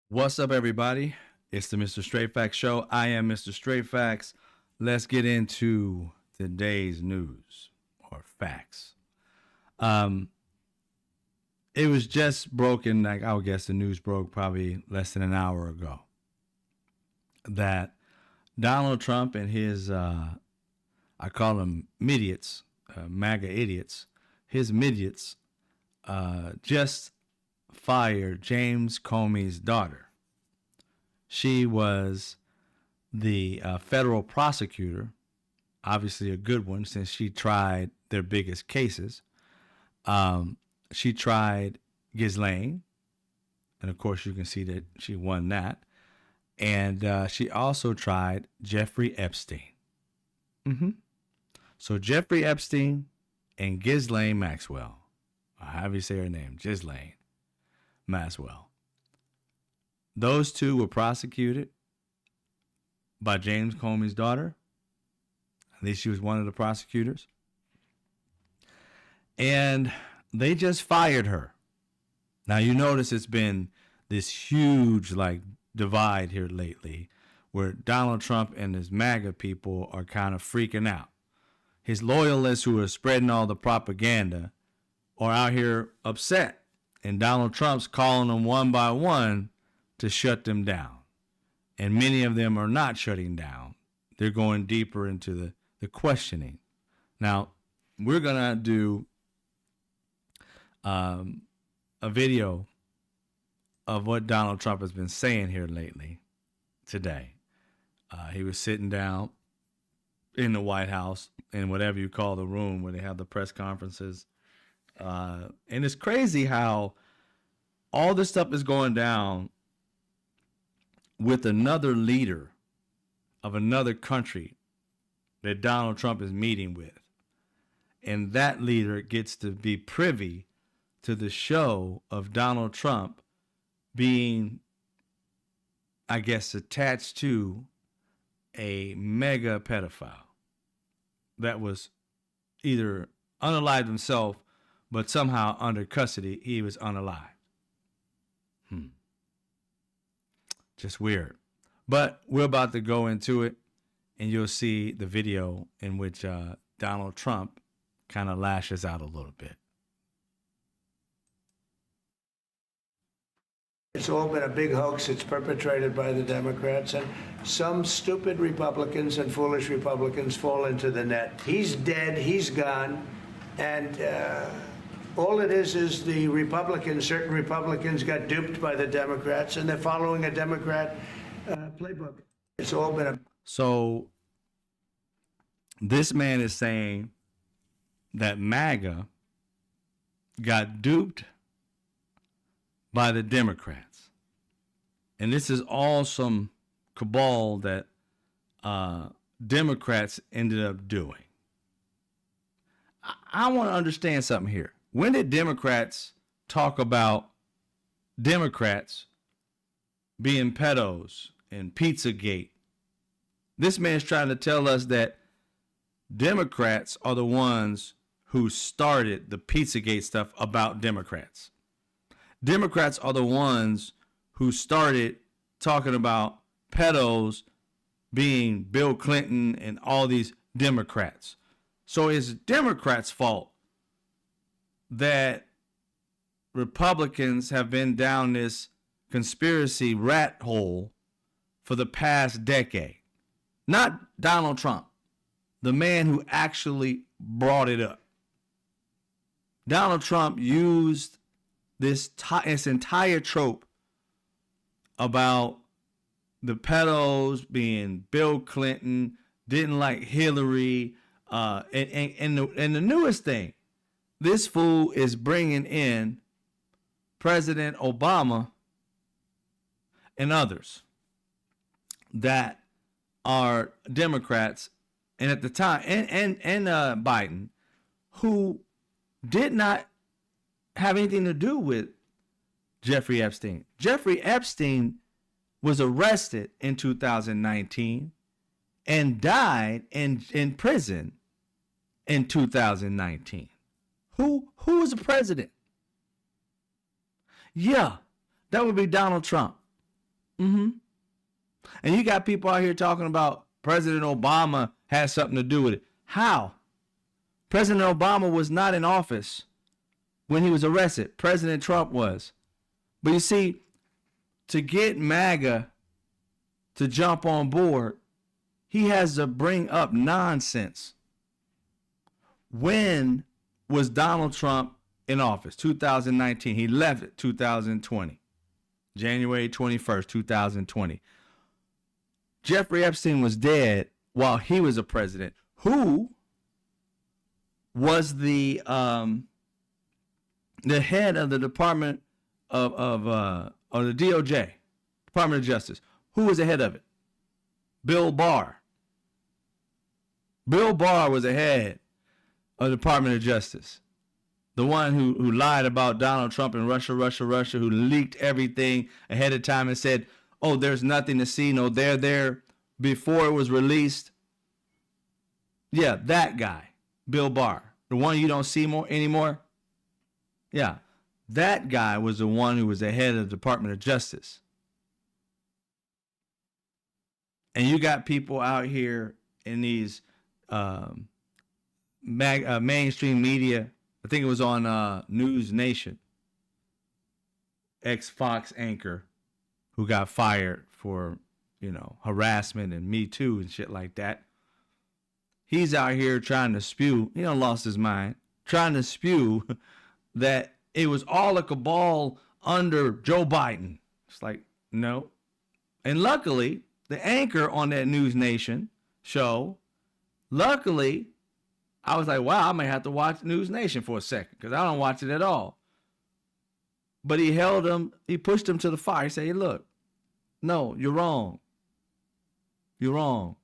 What's up, everybody? It's the Mr. Straight Facts Show. I am Mr. Straight Facts. Let's get into today's news or facts. Um, it was just broken, like I would guess the news broke probably less than an hour ago, that Donald Trump and his, I call them midiots, MAGA idiots, his midiots, just fired James Comey's daughter. She was the federal prosecutor, obviously a good one since she tried their biggest cases. She tried Ghislaine, and of course you can see that she won that. And she also tried Jeffrey Epstein. So Jeffrey Epstein and Ghislaine Maxwell, or however you say her name, Ghislaine Maxwell. Those two were prosecuted by James Comey's daughter. At least she was one of the prosecutors. And they just fired her. Now you notice it's been this huge divide here lately where Donald Trump and his MAGA people are kind of freaking out. His loyalists who are spreading all the propaganda are out here upset. And Donald Trump's calling them one by one to shut them down. And many of them are not shutting down. They're going deeper into the questioning. Now, we're going to do a video of what Donald Trump has been saying here lately, today. He was sitting down in the White House, in whatever you call the room where they have the press conferences. And it's crazy how all this stuff is going down with another leader of another country that Donald Trump is meeting with. And that leader gets to be privy to the show of Donald Trump being, I guess, attached to a mega pedophile that was either unalived himself, but somehow under custody, he was unalived. Just weird. But we're about to go into it, and you'll see the video in which Donald Trump kind of lashes out a little bit. It's all been a big hoax. It's perpetrated by the Democrats, and some stupid Republicans and foolish Republicans fall into the net. He's dead. He's gone. And all it is the Republicans, certain Republicans got duped by the Democrats, and they're following a Democrat playbook. It's all been a... So this man is saying that MAGA got duped by the Democrats. And this is all some cabal that Democrats ended up doing. I want to understand something here. When did Democrats talk about Democrats being pedos and Pizzagate? This man's trying to tell us that Democrats are the ones who started the Pizzagate stuff about Democrats. Democrats are the ones who started talking about pedos being Bill Clinton and all these Democrats. So it's Democrats' fault that Republicans have been down this conspiracy rat hole for the past decade. Not Donald Trump, the man who actually brought it up. Donald Trump used this entire trope about the pedos being Bill Clinton, didn't like Hillary, and the newest thing, this fool is bringing in President Obama and others that are Democrats, and at the time, and Biden, who did not have anything to do with Jeffrey Epstein. Jeffrey Epstein was arrested in 2019 and died in prison in 2019. Who was the president? Yeah, that would be Donald Trump. Mm-hmm. And you got people out here talking about President Obama has something to do with it. How? President Obama was not in office when he was arrested. President Trump was. But you see, to get MAGA to jump on board, he has to bring up nonsense. When was Donald Trump in office? 2019. He left it 2020. January 21st, 2020. Jeffrey Epstein was dead while he was a president. Who was the head of the Department of the DOJ, Department of Justice? Who was the head of it? Bill Barr. Bill Barr was the head of the Department of Justice. The one who lied about Donald Trump and Russia, who leaked everything ahead of time and said, oh, there's nothing to see. No, they're there before it was released. Yeah, that guy, Bill Barr, the one you don't see anymore. Yeah, that guy was the one who was the head of the Department of Justice. And you got people out here in these mainstream media. I think it was on News Nation, ex-Fox anchor who got fired for, harassment and Me Too and shit like that. He's out here trying to spew, he done lost his mind, trying to spew that it was all a cabal under Joe Biden. It's like, no. And luckily, the anchor on that News Nation show, luckily, I was like, wow, I might have to watch News Nation for a second because I don't watch it at all. But he held him, he pushed him to the fire. He said, hey, look, no, you're wrong. You're wrong.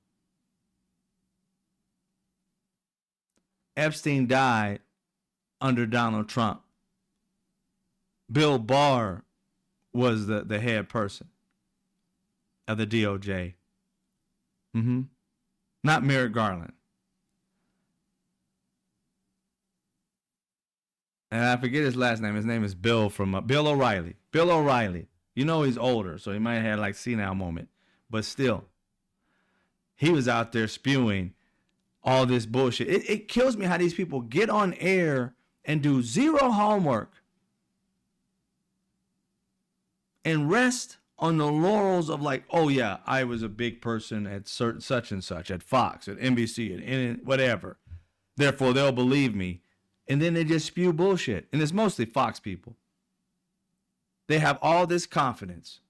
Epstein died under Donald Trump. Bill Barr was the head person of the DOJ. Not Merrick Garland. And I forget his last name. His name is Bill Bill O'Reilly. Bill O'Reilly. You know he's older, so he might have had like senile moment. But still, he was out there spewing all this bullshit. It kills me how these people get on air and do zero homework and rest on the laurels of like, oh yeah, I was a big person at such and such, at Fox, at NBC, at whatever. Therefore, they'll believe me. And then they just spew bullshit. And it's mostly Fox people. They have all this confidence.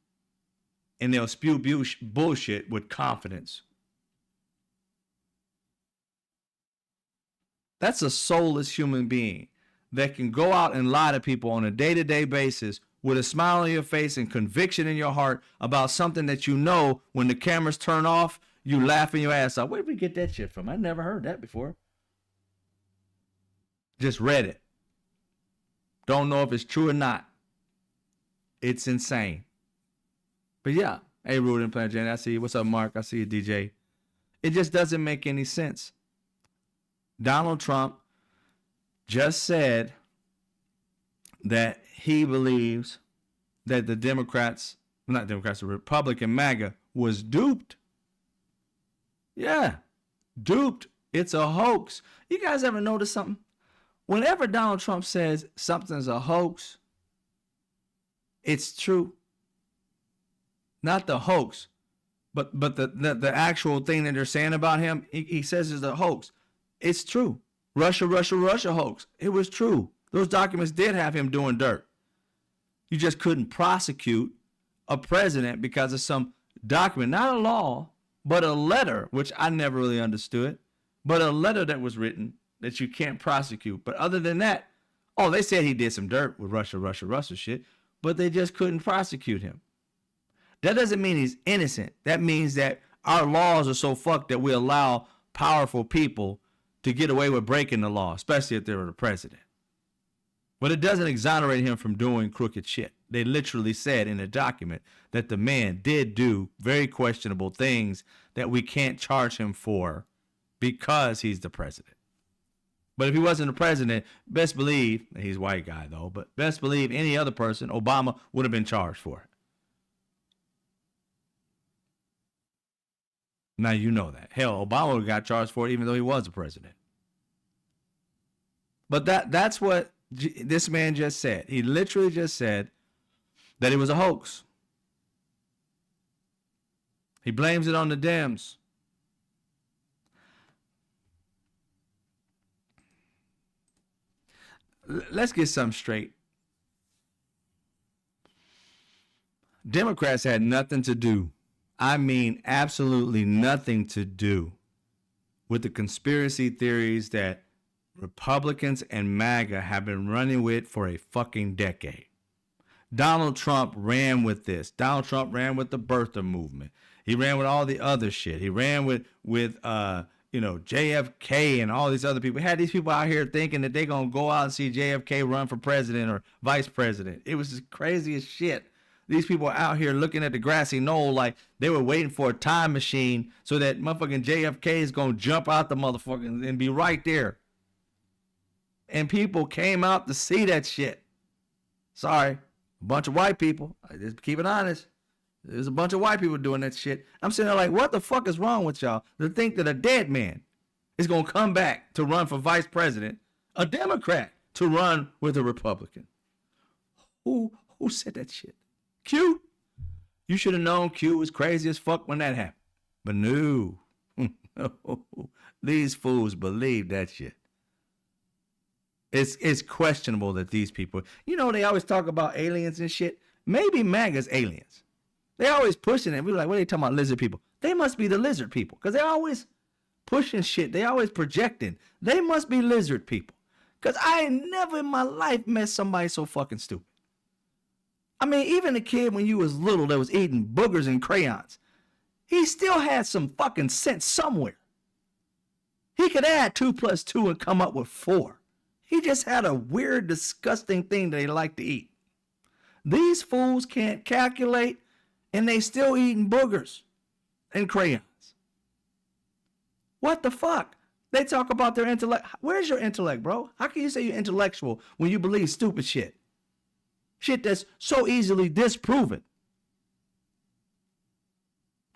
And they'll spew bullshit with confidence. That's a soulless human being that can go out and lie to people on a day-to-day basis with a smile on your face and conviction in your heart about something that you know when the cameras turn off, you laughing your ass off. Where did we get that shit from? I never heard that before. Just read it. Don't know if it's true or not. It's insane. But yeah. Hey, Rude and Planet Jane, I see you. What's up, Mark? I see you, DJ. It just doesn't make any sense. Donald Trump just said that he believes that the the Republican MAGA was duped. Yeah, duped. It's a hoax. You guys ever notice something? Whenever Donald Trump says something's a hoax, it's true. Not the hoax, but the actual thing that they're saying about him, he says is a hoax. It's true. Russia hoax. It was true. Those documents did have him doing dirt. You just couldn't prosecute a president because of some document, not a law, but a letter, which I never really understood, but a letter that was written that you can't prosecute. But other than that, oh, they said he did some dirt with Russia shit, but they just couldn't prosecute him. That doesn't mean he's innocent. That means that our laws are so fucked that we allow powerful people to get away with breaking the law, especially if they're the president. But it doesn't exonerate him from doing crooked shit. They literally said in a document that the man did do very questionable things that we can't charge him for because he's the president. But if he wasn't the president, best believe, he's a white guy though, but best believe any other person, Obama would have been charged for it. Now you know that. Hell, Obama got charged for it even though he was the president. But that's what this man just said. He literally just said that it was a hoax. He blames it on the Dems. Let's get something straight. Democrats had nothing to do, I mean absolutely nothing to do, with the conspiracy theories that Republicans and MAGA have been running with for a fucking decade. Donald Trump ran with this. Donald Trump ran with the birther movement. He ran with all the other shit. He ran with JFK and all these other people. He had these people out here thinking that they're going to go out and see JFK run for president or vice president. It was just crazy as shit. These people are out here looking at the grassy knoll like they were waiting for a time machine so that motherfucking JFK is going to jump out the motherfucker and be right there. And people came out to see that shit. Sorry, a bunch of white people. Just keep it honest. There's a bunch of white people doing that shit. I'm sitting there like, what the fuck is wrong with y'all to think that a dead man is going to come back to run for vice president, a Democrat to run with a Republican? Who said that shit? Q? You should have known Q was crazy as fuck when that happened. But no. These fools believe that shit. It's questionable that these people, they always talk about aliens and shit. Maybe MAGA's aliens. They always pushing it. We're like, what are they talking about, lizard people? They must be the lizard people because they're always pushing shit. They always projecting. They must be lizard people because I ain't never in my life met somebody so fucking stupid. I mean, even a kid when you was little that was eating boogers and crayons, he still had some fucking sense somewhere. He could add 2 + 2 and come up with 4. He just had a weird, disgusting thing that he liked to eat. These fools can't calculate, and they still eating boogers and crayons. What the fuck? They talk about their intellect. Where's your intellect, bro? How can you say you're intellectual when you believe stupid shit? Shit that's so easily disproven.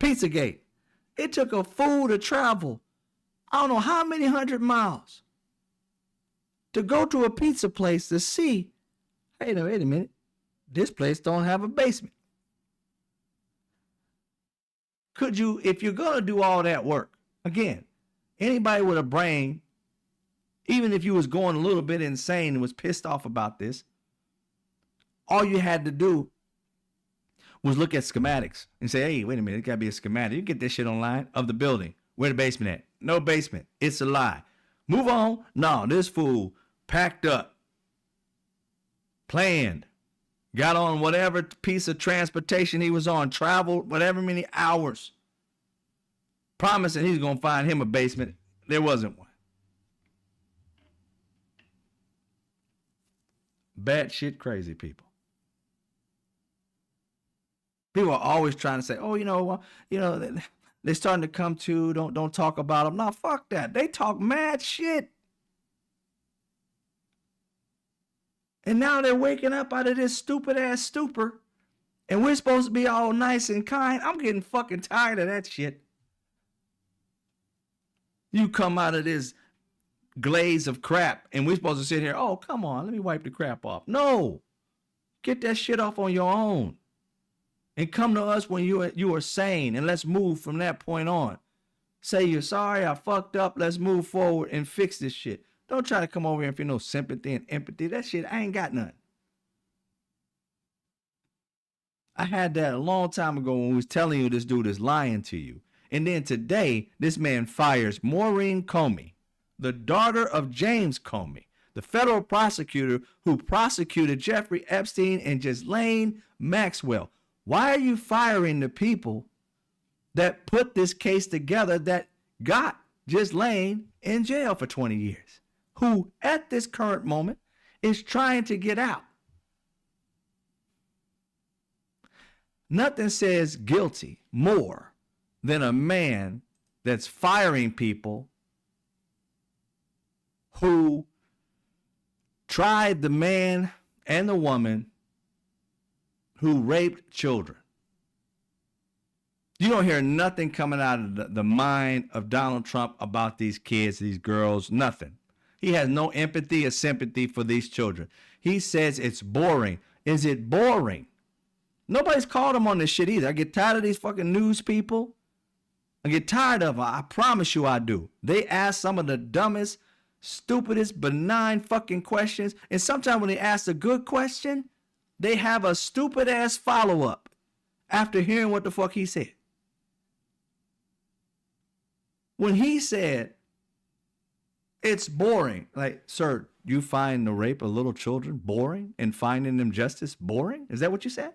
Pizzagate. It took a fool to travel, I don't know how many 100 miles to go to a pizza place to see, hey, now, wait a minute, this place don't have a basement. Could you, if you're going to do all that work, again, anybody with a brain, even if you was going a little bit insane and was pissed off about this, all you had to do was look at schematics and say, hey, wait a minute, it got to be a schematic. You get this shit online of the building. Where the basement at? No basement. It's a lie. Move on. No, this fool packed up, planned, got on whatever piece of transportation he was on, traveled whatever many hours, promising he's going to find him a basement. There wasn't one. Bad shit crazy people. People are always trying to say, oh, they're starting to come to, don't talk about them. No, fuck that. They talk mad shit. And now they're waking up out of this stupid ass stupor. And we're supposed to be all nice and kind. I'm getting fucking tired of that shit. You come out of this glaze of crap and we're supposed to sit here, oh, come on, let me wipe the crap off. No. Get that shit off on your own. And come to us when you are sane, and let's move from that point on. Say you're sorry, I fucked up, let's move forward and fix this shit. Don't try to come over here and feel no sympathy and empathy. That shit, I ain't got none. I had that a long time ago when we was telling you this dude is lying to you. And then today, this man fires Maureen Comey, the daughter of James Comey, the federal prosecutor who prosecuted Jeffrey Epstein and Ghislaine Maxwell. Why are you firing the people that put this case together that got Ghislaine in jail for 20 years, who at this current moment is trying to get out? Nothing says guilty more than a man that's firing people who tried the man and the woman who raped children. You don't hear nothing coming out of the mind of Donald Trump about these kids, these girls, nothing. He has no empathy or sympathy for these children. He says it's boring. Is it boring? Nobody's called him on this shit either. I get tired of these fucking news people. I get tired of them. I promise you I do. They ask some of the dumbest, stupidest, benign fucking questions. And sometimes when they ask a good question, they have a stupid ass follow-up after hearing what the fuck he said. When he said, it's boring. Like, sir, you find the rape of little children boring and finding them justice boring? Is that what you said?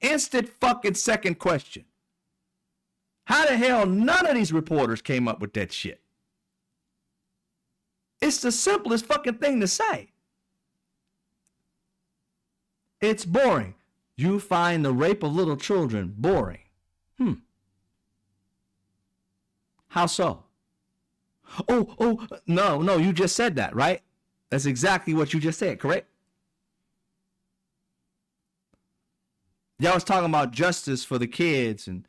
Instant fucking second question. How the hell none of these reporters came up with that shit? It's the simplest fucking thing to say. It's boring. You find the rape of little children boring. How so? No, you just said that, right? That's exactly what you just said, correct? Y'all was talking about justice for the kids and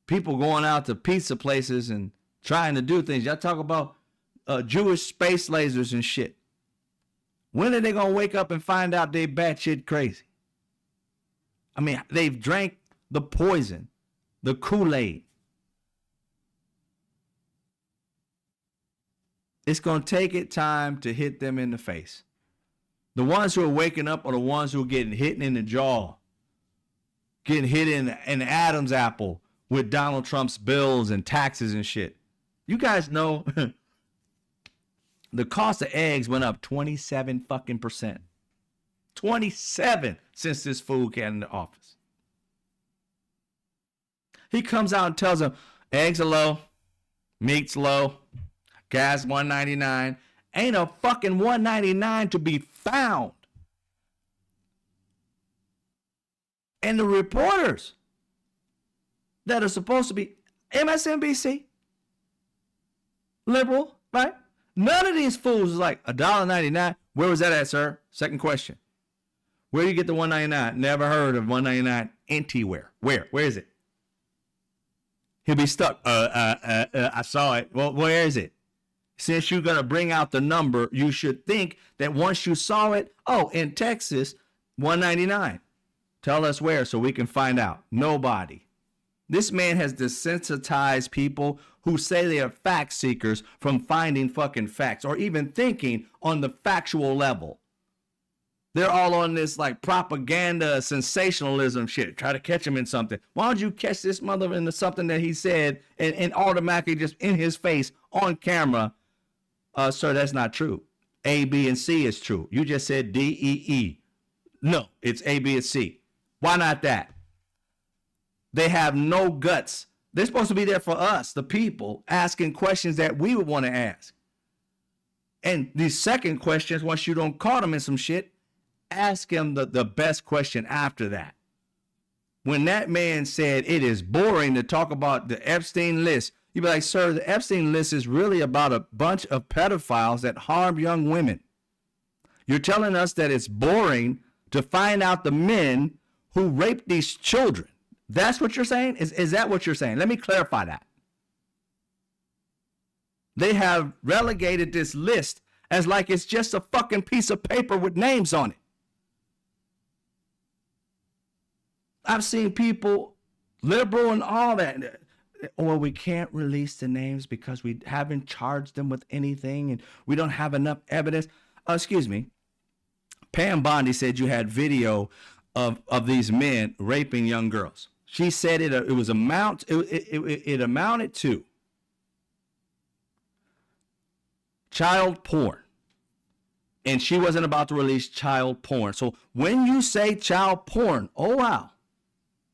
people going out to pizza places and trying to do things. Y'all talk about Jewish space lasers and shit. When are they going to wake up and find out they batshit crazy? I mean, they've drank the poison, the Kool-Aid. It's going to take it time to hit them in the face. The ones who are waking up are the ones who are getting hit in the jaw, getting hit in the Adam's apple with Donald Trump's bills and taxes and shit. You guys know the cost of eggs went up 27 fucking %. 27 since this fool got in the office. He comes out and tells them eggs are low, meat's low, gas $1.99. Ain't a fucking $1.99 to be found. And the reporters that are supposed to be MSNBC, liberal, right? None of these fools is like $1.99. Where was that at, sir? Second question. Where do you get the $1.99? Never heard of $1.99 anywhere. Where? Where is it? He'll be stuck. I saw it. Well, where is it? Since you're going to bring out the number, you should think that once you saw it, oh, in Texas, $1.99. Tell us where so we can find out. Nobody. This man has desensitized people who say they are fact seekers from finding fucking facts or even thinking on the factual level. They're all on this like propaganda, sensationalism shit. Try to catch him in something. Why don't you catch this mother into something that he said and automatically just in his face on camera? Sir, that's not true. A, B, and C is true. You just said D, E, E. No, it's A, B, and C. Why not that? They have no guts. They're supposed to be there for us, the people, asking questions that we would want to ask. And the second questions, once you don't caught them in some shit, ask him the best question after that. When that man said it is boring to talk about the Epstein list, you'd be like, sir, the Epstein list is really about a bunch of pedophiles that harm young women. You're telling us that it's boring to find out the men who raped these children. That's what you're saying? Is that what you're saying? Let me clarify that. They have relegated this list as like it's just a fucking piece of paper with names on it. I've seen people, liberal and all that, or we can't release the names because we haven't charged them with anything and we don't have enough evidence. Excuse me. Pam Bondi said you had video of these men raping young girls. She said it was it amounted to child porn. And she wasn't about to release child porn. So when you say child porn, oh wow,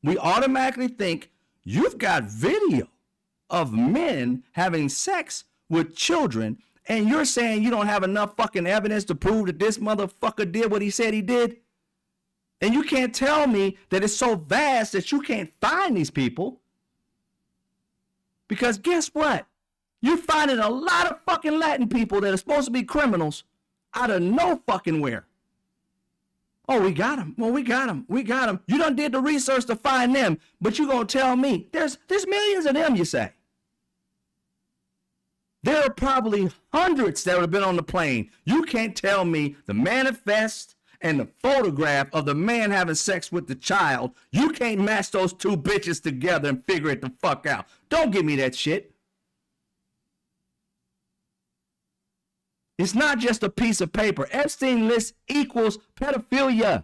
we automatically think you've got video of men having sex with children, and you're saying you don't have enough fucking evidence to prove that this motherfucker did what he said he did? And you can't tell me that it's so vast that you can't find these people. Because guess what? You're finding a lot of fucking Latin people that are supposed to be criminals out of no fucking where. Oh, we got him. Well, we got him. We got him. You done did the research to find them, but you gonna tell me there's millions of them, you say. There are probably hundreds that would have been on the plane. You can't tell me the manifest and the photograph of the man having sex with the child. You can't match those two bitches together and figure it the fuck out. Don't give me that shit. It's not just a piece of paper. Epstein list equals pedophilia,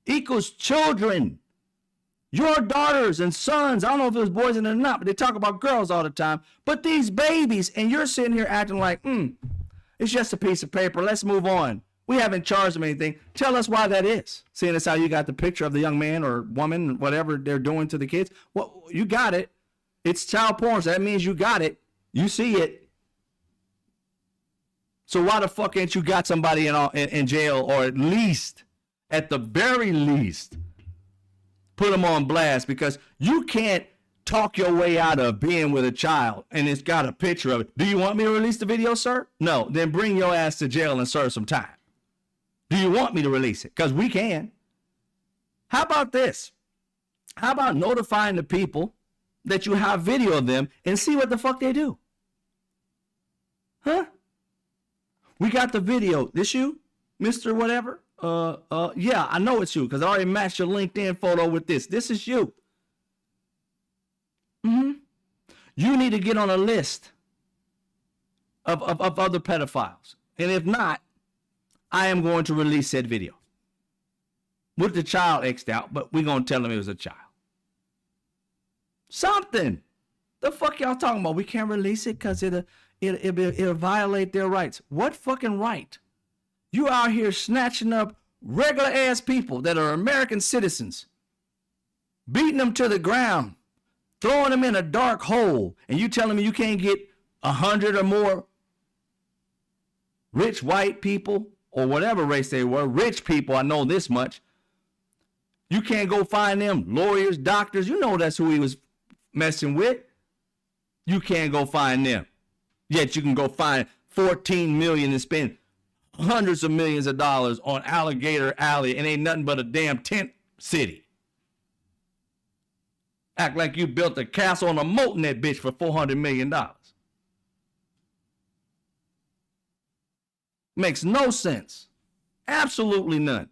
equals children. Your daughters and sons, I don't know if it was boys or not, but they talk about girls all the time. But these babies, and you're sitting here acting like, it's just a piece of paper. Let's move on. We haven't charged them anything. Tell us why that is. Seeing as how you got the picture of the young man or woman, whatever they're doing to the kids. Well, you got it. It's child porn, so that means you got it. You see it. So why the fuck ain't you got somebody in jail, or at the very least, put them on blast? Because you can't talk your way out of being with a child and it's got a picture of it. Do you want me to release the video, sir? No, then bring your ass to jail and serve some time. Do you want me to release it? Because we can. How about this? How about notifying the people that you have video of them and see what the fuck they do? Huh? We got the video. This you, Mr. Whatever? Yeah, I know it's you because I already matched your LinkedIn photo with this. This is you. You need to get on a list of other pedophiles. And if not, I am going to release said video. With the child X'd out, but we're going to tell them it was a child. Something. The fuck y'all talking about? We can't release it because it'll violate their rights. What fucking right? You out here snatching up regular ass people that are American citizens, beating them to the ground, throwing them in a dark hole, and you telling me you can't get 100 or more rich white people or whatever race they were, rich people, I know this much. You can't go find them lawyers, doctors. You know that's who he was messing with. You can't go find them. Yet you can go find 14 million and spend hundreds of millions of dollars on Alligator Alley and ain't nothing but a damn tent city. Act like you built a castle on a moat in that bitch for $400 million. Makes no sense. Absolutely none.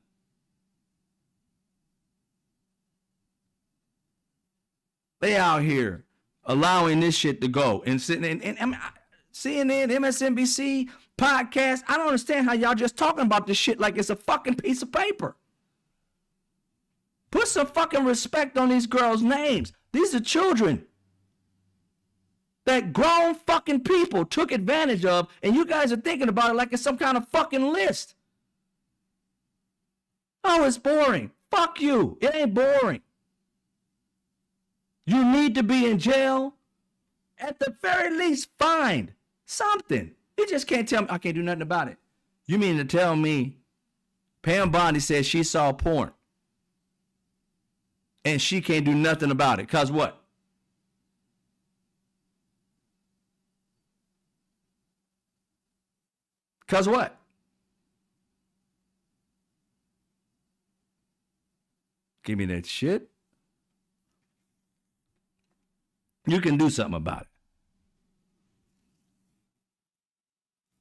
They out here allowing this shit to go and sitting in CNN, MSNBC, podcast. I don't understand how y'all just talking about this shit like it's a fucking piece of paper. Put some fucking respect on these girls' names. These are children that grown fucking people took advantage of, and you guys are thinking about it like it's some kind of fucking list. Oh, it's boring. Fuck you. It ain't boring. You need to be in jail. At the very least, fined. Something. You just can't tell me I can't do nothing about it. You mean to tell me Pam Bondi says she saw porn and she can't do nothing about it? Cause what? Cause what? Give me that shit. You can do something about it.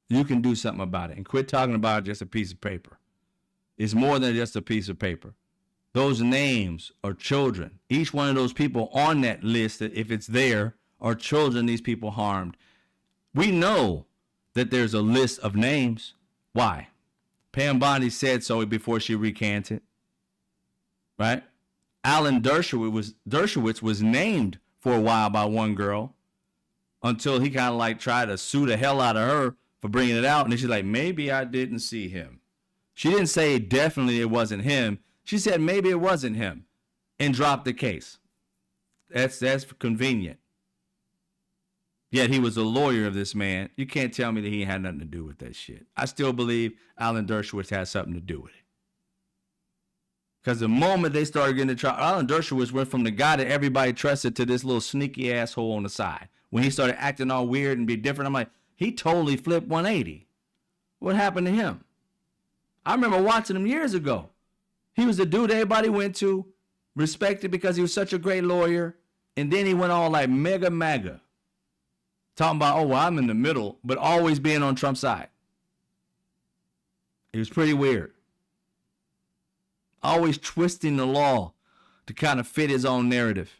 You can do something about it and quit talking about just a piece of paper. It's more than just a piece of paper. Those names are children. Each one of those people on that list, if it's there, are children these people harmed. We know that there's a list of names. Why? Pam Bondi said so before she recanted. Right? Alan Dershowitz was named for a while by one girl until he kind of like tried to sue the hell out of her for bringing it out. And then she's like, maybe I didn't see him. She didn't say definitely it wasn't him. She said maybe it wasn't him and dropped the case. That's convenient. Yet he was a lawyer of this man. You can't tell me that he had nothing to do with that shit. I still believe Alan Dershowitz had something to do with it. Because the moment they started getting in trouble, Alan Dershowitz went from the guy that everybody trusted to this little sneaky asshole on the side. When he started acting all weird and be different, I'm like, he totally flipped 180. What happened to him? I remember watching him years ago. He was the dude everybody went to, respected because he was such a great lawyer. And then he went on like mega MAGA. Talking about, oh, well, I'm in the middle, but always being on Trump's side. It was pretty weird. Always twisting the law to kind of fit his own narrative.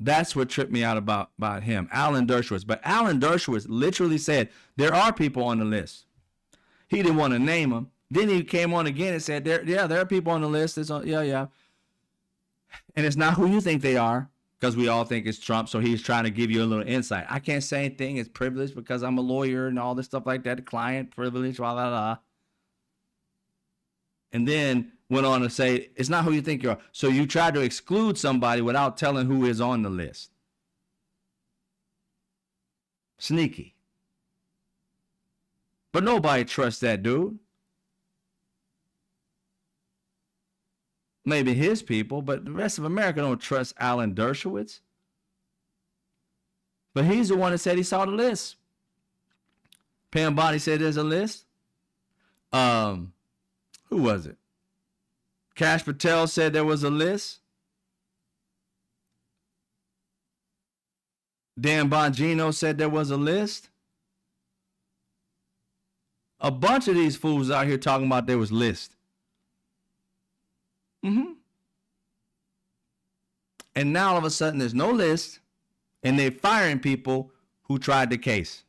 That's what tripped me out about him, Alan Dershowitz. But Alan Dershowitz literally said, there are people on the list. He didn't want to name them. Then he came on again and said, there are people on the list. It's on, yeah. And it's not who you think they are, because we all think it's Trump. So he's trying to give you a little insight. I can't say anything. It's privilege because I'm a lawyer and all this stuff like that. The client privilege, blah, blah, blah. And then went on to say, it's not who you think you are. So you try to exclude somebody without telling who is on the list. Sneaky. But nobody trusts that dude. Maybe his people, but the rest of America don't trust Alan Dershowitz. But he's the one that said he saw the list. Pam Bondi said there's a list. Who was it? Kash Patel said there was a list. Dan Bongino said there was a list. A bunch of these fools out here talking about there was list. And now all of a sudden there's no list, and they're firing people who tried the case.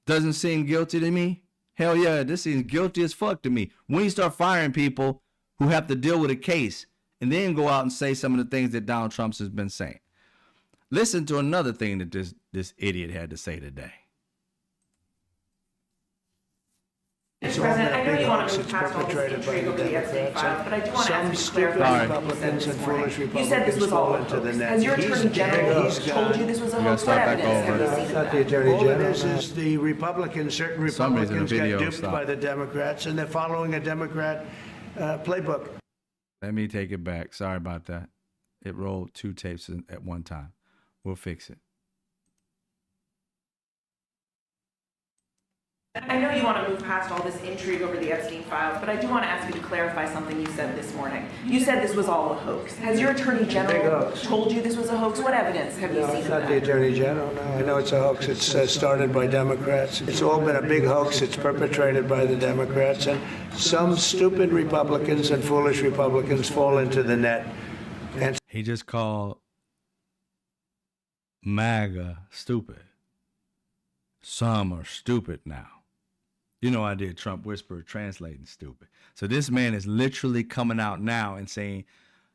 Doesn't seem guilty to me? Hell yeah, this seems guilty as fuck to me. When you start firing people who have to deal with a case and then go out and say some of the things that Donald Trump has been saying. Listen to another thing that this idiot had to say today. Mr. President, I know you want to move past all this intrigue over the Epstein files, but I do want to ask you to clarify Republicans and foolish Republicans. You said this was all a hoax. Has your Attorney General told you this was a hoax? What evidence have you seen? Not the Attorney General. All it is the Republicans, certain Republicans got duped by the Democrats, and they're following a Democrat playbook. Let me take it back. Sorry about that. It rolled two tapes at one time. We'll fix it. I know you want to move past all this intrigue over the Epstein files, but I do want to ask you to clarify something you said this morning. You said this was all a hoax. Has your Attorney General told you this was a hoax? What evidence have you seen of that? Not the Attorney General, no. I know it's a hoax. It's started by Democrats. It's all been a big hoax. It's perpetrated by the Democrats. And some stupid Republicans and foolish Republicans fall into the net. And he just called MAGA stupid. Some are stupid now. You know I did Trump Whisperer translating stupid. So this man is literally coming out now and saying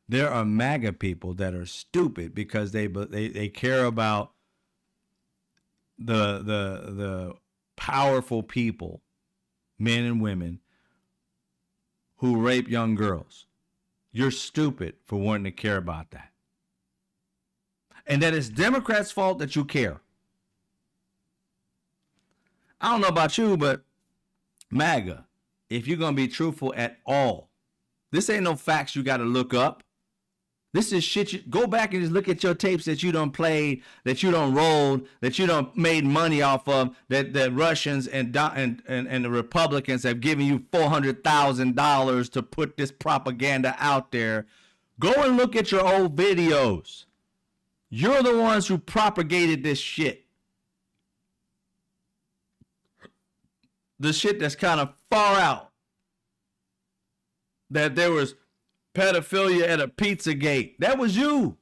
there are MAGA people that are stupid because they care about the powerful people, men and women, who rape young girls. You're stupid for wanting to care about that. And that it's Democrats' fault that you care. I don't know about you, but MAGA, if you're going to be truthful at all, this ain't no facts you got to look up. This is shit. Go back and just look at your tapes that you done played, that you done rolled, that you done made money off of, that the Russians and the Republicans have given you $400,000 to put this propaganda out there. Go and look at your old videos. You're the ones who propagated this shit. The shit that's kind of far out. That there was pedophilia at a Pizzagate. That was you.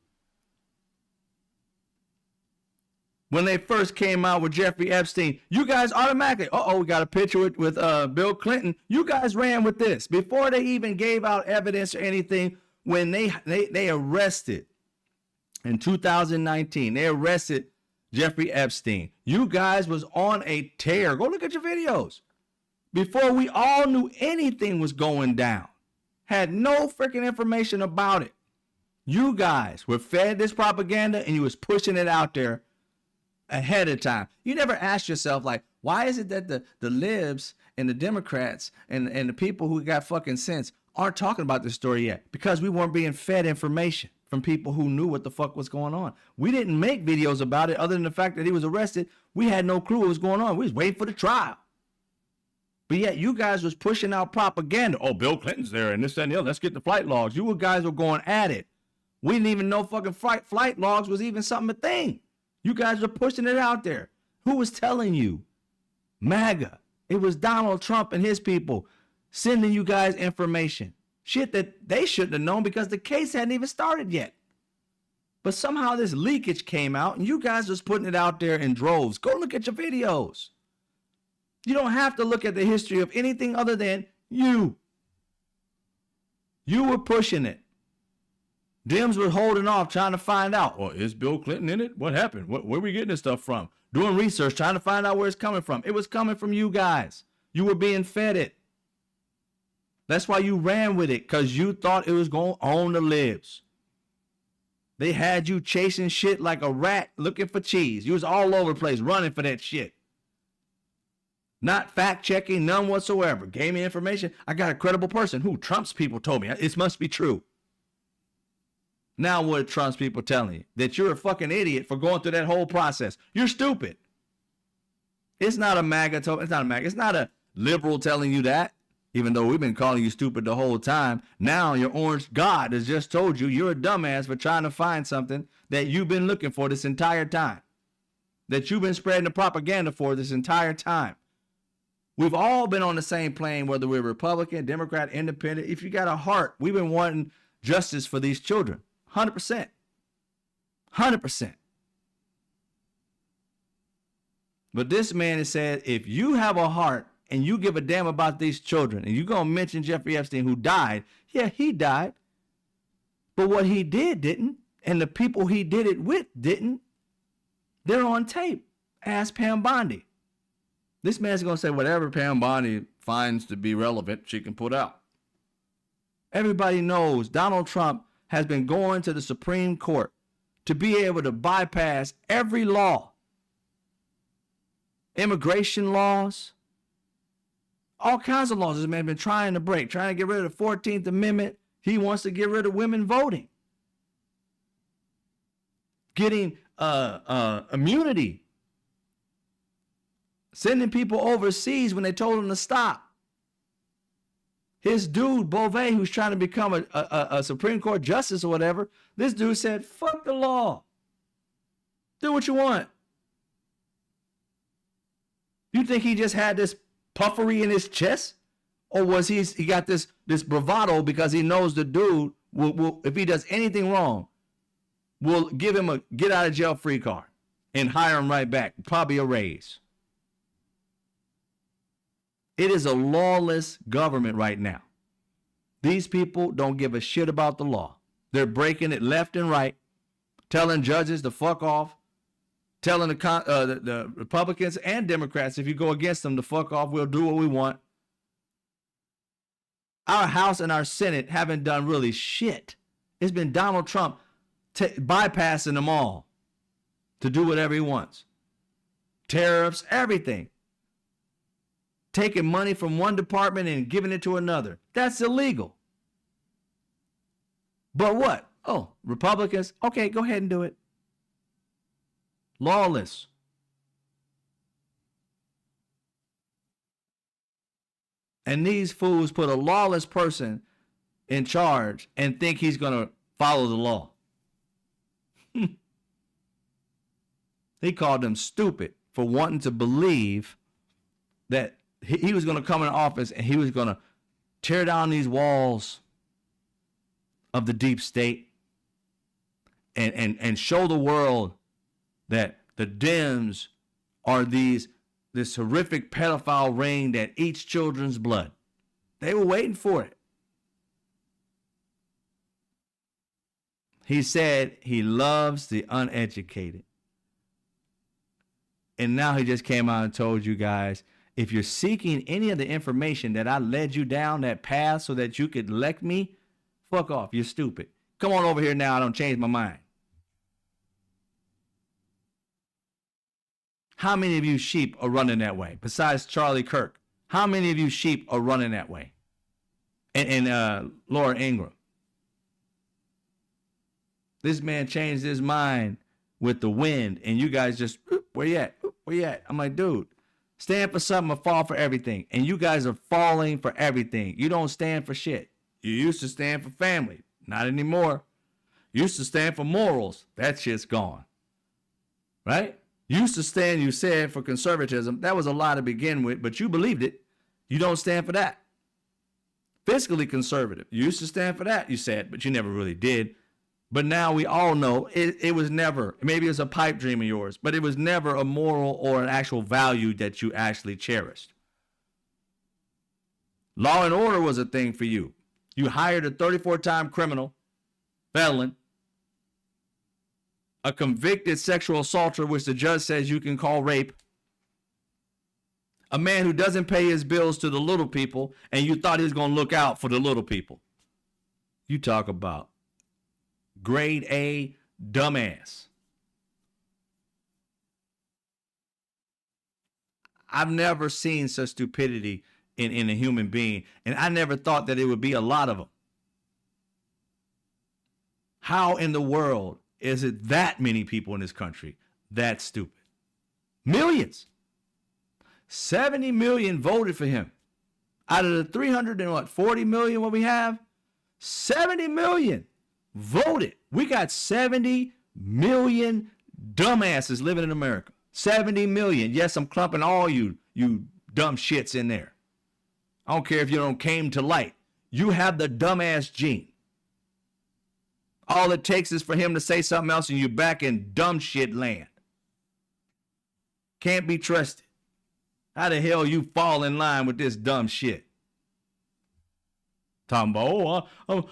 When they first came out with Jeffrey Epstein, you guys automatically, we got a picture with Bill Clinton. You guys ran with this. Before they even gave out evidence or anything, when they arrested in 2019, they arrested Jeffrey Epstein. You guys was on a tear. Go look at your videos. Before we all knew anything was going down. Had no freaking information about it. You guys were fed this propaganda and you was pushing it out there ahead of time. You never asked yourself, like, why is it that the libs and the Democrats and the people who got fucking sense aren't talking about this story yet? Because we weren't being fed information from people who knew what the fuck was going on. We didn't make videos about it other than the fact that he was arrested. We had no clue what was going on. We was waiting for the trial. But yet you guys was pushing out propaganda. Oh, Bill Clinton's there and this, that, and the other. Let's get the flight logs. You guys were going at it. We didn't even know fucking flight logs was even something a thing. You guys were pushing it out there. Who was telling you? MAGA. It was Donald Trump and his people sending you guys information. Shit that they shouldn't have known because the case hadn't even started yet. But somehow this leakage came out and you guys was putting it out there in droves. Go look at your videos. You don't have to look at the history of anything other than you. You were pushing it. Dems were holding off trying to find out, well, is Bill Clinton in it? What happened? Where are we getting this stuff from? Doing research, trying to find out where it's coming from. It was coming from you guys. You were being fed it. That's why you ran with it, because you thought it was going to own the libs. They had you chasing shit like a rat looking for cheese. You was all over the place running for that shit. Not fact checking, none whatsoever. Gave me information. I got a credible person. Who? Trump's people told me. It must be true. Now what are Trump's people telling you? That you're a fucking idiot for going through that whole process. You're stupid. It's not a MAGA. It's not a MAGA. It's not a liberal telling you that. Even though we've been calling you stupid the whole time. Now your orange God has just told you you're a dumbass for trying to find something that you've been looking for this entire time. That you've been spreading the propaganda for this entire time. We've all been on the same plane, whether we're Republican, Democrat, Independent. If you got a heart, we've been wanting justice for these children. 100%. 100%. But this man has said, if you have a heart and you give a damn about these children, and you're going to mention Jeffrey Epstein who died, yeah, he died. But what he didn't, and the people he did it with didn't, they're on tape. Ask Pam Bondi. This man's going to say whatever Pam Bondi finds to be relevant, she can put out. Everybody knows Donald Trump has been going to the Supreme Court to be able to bypass every law. Immigration laws, all kinds of laws this man has been trying to break, trying to get rid of the 14th Amendment. He wants to get rid of women voting. Getting immunity. Sending people overseas when they told them to stop. His dude, Beauvais, who's trying to become a Supreme Court justice or whatever, this dude said, fuck the law. Do what you want. You think he just had this puffery in his chest? Or was he got this bravado because he knows the dude will, if he does anything wrong, will give him a get out of jail free card and hire him right back, probably a raise. It is a lawless government right now. These people don't give a shit about the law. They're breaking it left and right, telling judges to fuck off, telling the Republicans and Democrats, if you go against them, to fuck off, we'll do what we want. Our House and our Senate haven't done really shit. It's been Donald Trump bypassing them all to do whatever he wants. Tariffs, everything. Taking money from one department and giving it to another. That's illegal. But what? Oh, Republicans? Okay, go ahead and do it. Lawless. And these fools put a lawless person in charge and think he's going to follow the law. He called them stupid for wanting to believe that he was going to come in office and he was going to tear down these walls of the deep state and show the world that the Dems are this horrific pedophile ring that eats children's blood. They were waiting for it. He said he loves the uneducated. And now he just came out and told you guys, if you're seeking any of the information that I led you down that path so that you could elect me, fuck off. You're stupid. Come on over here now. I don't change my mind. How many of you sheep are running that way? Besides Charlie Kirk, how many of you sheep are running that way? And Laura Ingraham. This man changed his mind with the wind, and you guys just, where you at? Where you at? I'm like, dude, stand for something or fall for everything. And you guys are falling for everything. You don't stand for shit. You used to stand for family. Not anymore. You used to stand for morals. That shit's gone. Right? You used to stand, you said, for conservatism. That was a lie to begin with, but you believed it. You don't stand for that. Fiscally conservative. You used to stand for that, you said, but you never really did. But now we all know it was never, maybe it's a pipe dream of yours, but it was never a moral or an actual value that you actually cherished. Law and order was a thing for you. You hired a 34-time criminal, felon, a convicted sexual assaulter, which the judge says you can call rape, a man who doesn't pay his bills to the little people, and you thought he was going to look out for the little people. You talk about grade A dumbass. I've never seen such stupidity in a human being, and I never thought that it would be a lot of them. How in the world is it that many people in this country that stupid? Millions. 70 million voted for him. Out of the 340 million what we have, 70 million voted. We got 70 million dumbasses living in America. 70 million. Yes, I'm clumping all you dumb shits in there. I don't care if you don't came to light. You have the dumbass gene. All it takes is for him to say something else and you're back in dumb shit land. Can't be trusted. How the hell you fall in line with this dumb shit? Talking about,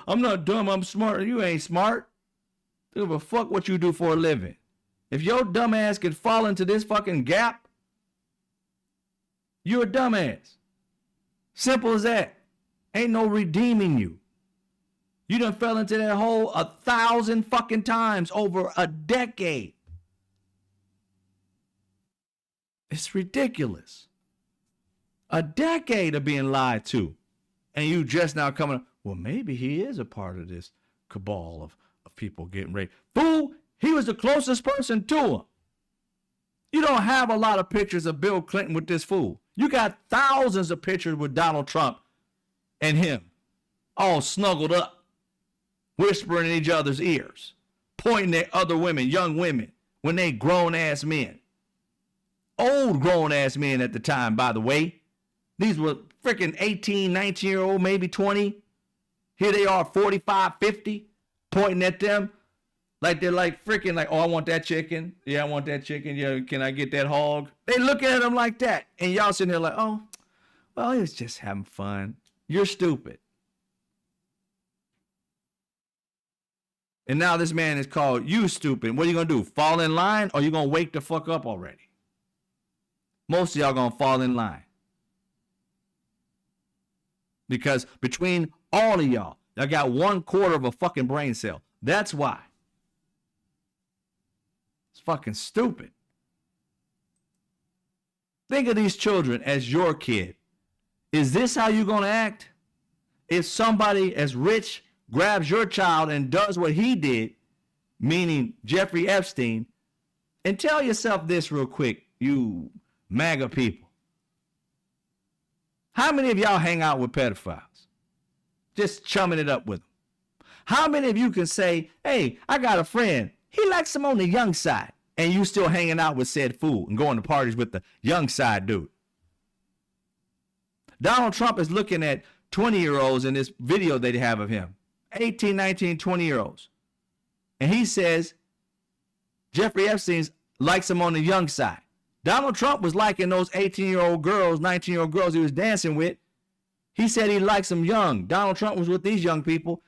I'm not dumb, I'm smart. You ain't smart. Give a fuck what you do for a living. If your dumb ass could fall into this fucking gap, you're a dumbass. Simple as that. Ain't no redeeming you. You done fell into that hole 1,000 fucking times over a decade. It's ridiculous. A decade of being lied to. And you just now coming, well, maybe he is a part of this cabal of people getting raped. Fool, he was the closest person to him. You don't have a lot of pictures of Bill Clinton with this fool. You got thousands of pictures with Donald Trump and him, all snuggled up, whispering in each other's ears, pointing at other women, young women, when they grown-ass men. Old grown-ass men at the time, by the way. These were freaking 18, 19-year-old, maybe 20. Here they are, 45, 50, pointing at them like they're like freaking like, oh, I want that chicken. Yeah, I want that chicken. Yeah, can I get that hog? They looking at them like that. And y'all sitting there like, oh, well, he was just having fun. You're stupid. And now this man is called you stupid. What are you going to do? Fall in line or you going to wake the fuck up already? Most of y'all going to fall in line. Because between all of y'all got 1/4 of a fucking brain cell. That's why. It's fucking stupid. Think of these children as your kid. Is this how you're going to act? If somebody as rich grabs your child and does what he did, meaning Jeffrey Epstein, and tell yourself this real quick, you MAGA people. How many of y'all hang out with pedophiles? Just chumming it up with them. How many of you can say, hey, I got a friend. He likes him on the young side. And you still hanging out with said fool and going to parties with the young side dude. Donald Trump is looking at 20-year-olds in this video they have of him. 18, 19, 20-year-olds. And he says Jeffrey Epstein likes him on the young side. Donald Trump was liking those 18-year-old girls, 19-year-old girls he was dancing with. He said he likes them young. Donald Trump was with these young people.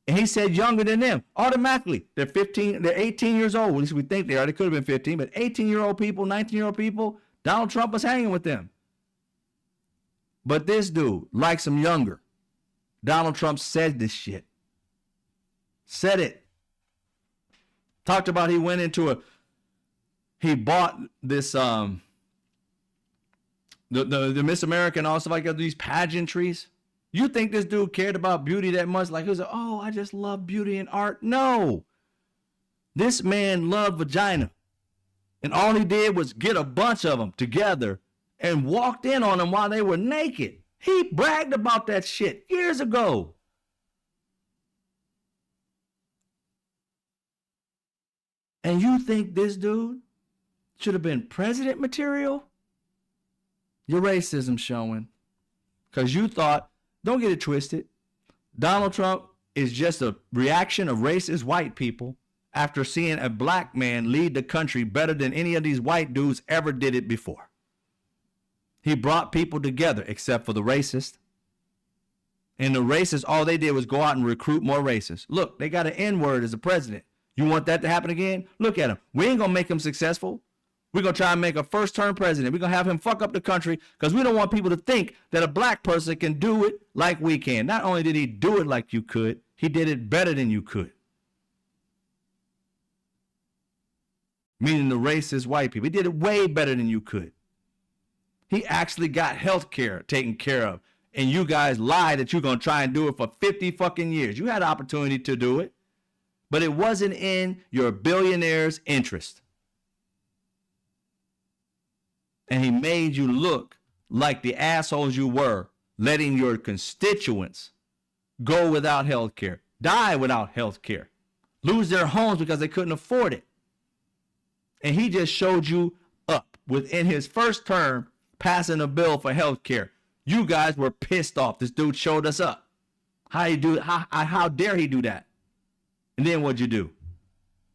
And he said younger than them. Automatically, they're 18 years old. At least we think they are. They could have been 15, but 18-year-old people, 19-year-old people, Donald Trump was hanging with them. But this dude likes them younger. Donald Trump said this shit. Said it. Talked about he bought this the Miss America and all stuff like that, these pageantries. You think this dude cared about beauty that much? Like he was like, oh, I just love beauty and art. No. This man loved vagina. And all he did was get a bunch of them together and walked in on them while they were naked. He bragged about that shit years ago. And you think this dude should have been president material? Your racism showing. Because you thought, don't get it twisted, Donald Trump is just a reaction of racist white people after seeing a black man lead the country better than any of these white dudes ever did it before. He brought people together, except for the racist. And the racists, all they did was go out and recruit more racists. Look, they got an N-word as a president. You want that to happen again? Look at him. We ain't going to make him successful. We're going to try and make a first-term president. We're going to have him fuck up the country because we don't want people to think that a black person can do it like we can. Not only did he do it like you could, he did it better than you could. Meaning the racist white people. He did it way better than you could. He actually got health care taken care of. And you guys lied that you're going to try and do it for 50 fucking years. You had an opportunity to do it, but it wasn't in your billionaire's interest. And he made you look like the assholes you were, letting your constituents go without health care, die without health care, lose their homes because they couldn't afford it. And he just showed you up within his first term, passing a bill for health care. You guys were pissed off. This dude showed us up. How dare he do that? And then what'd you do?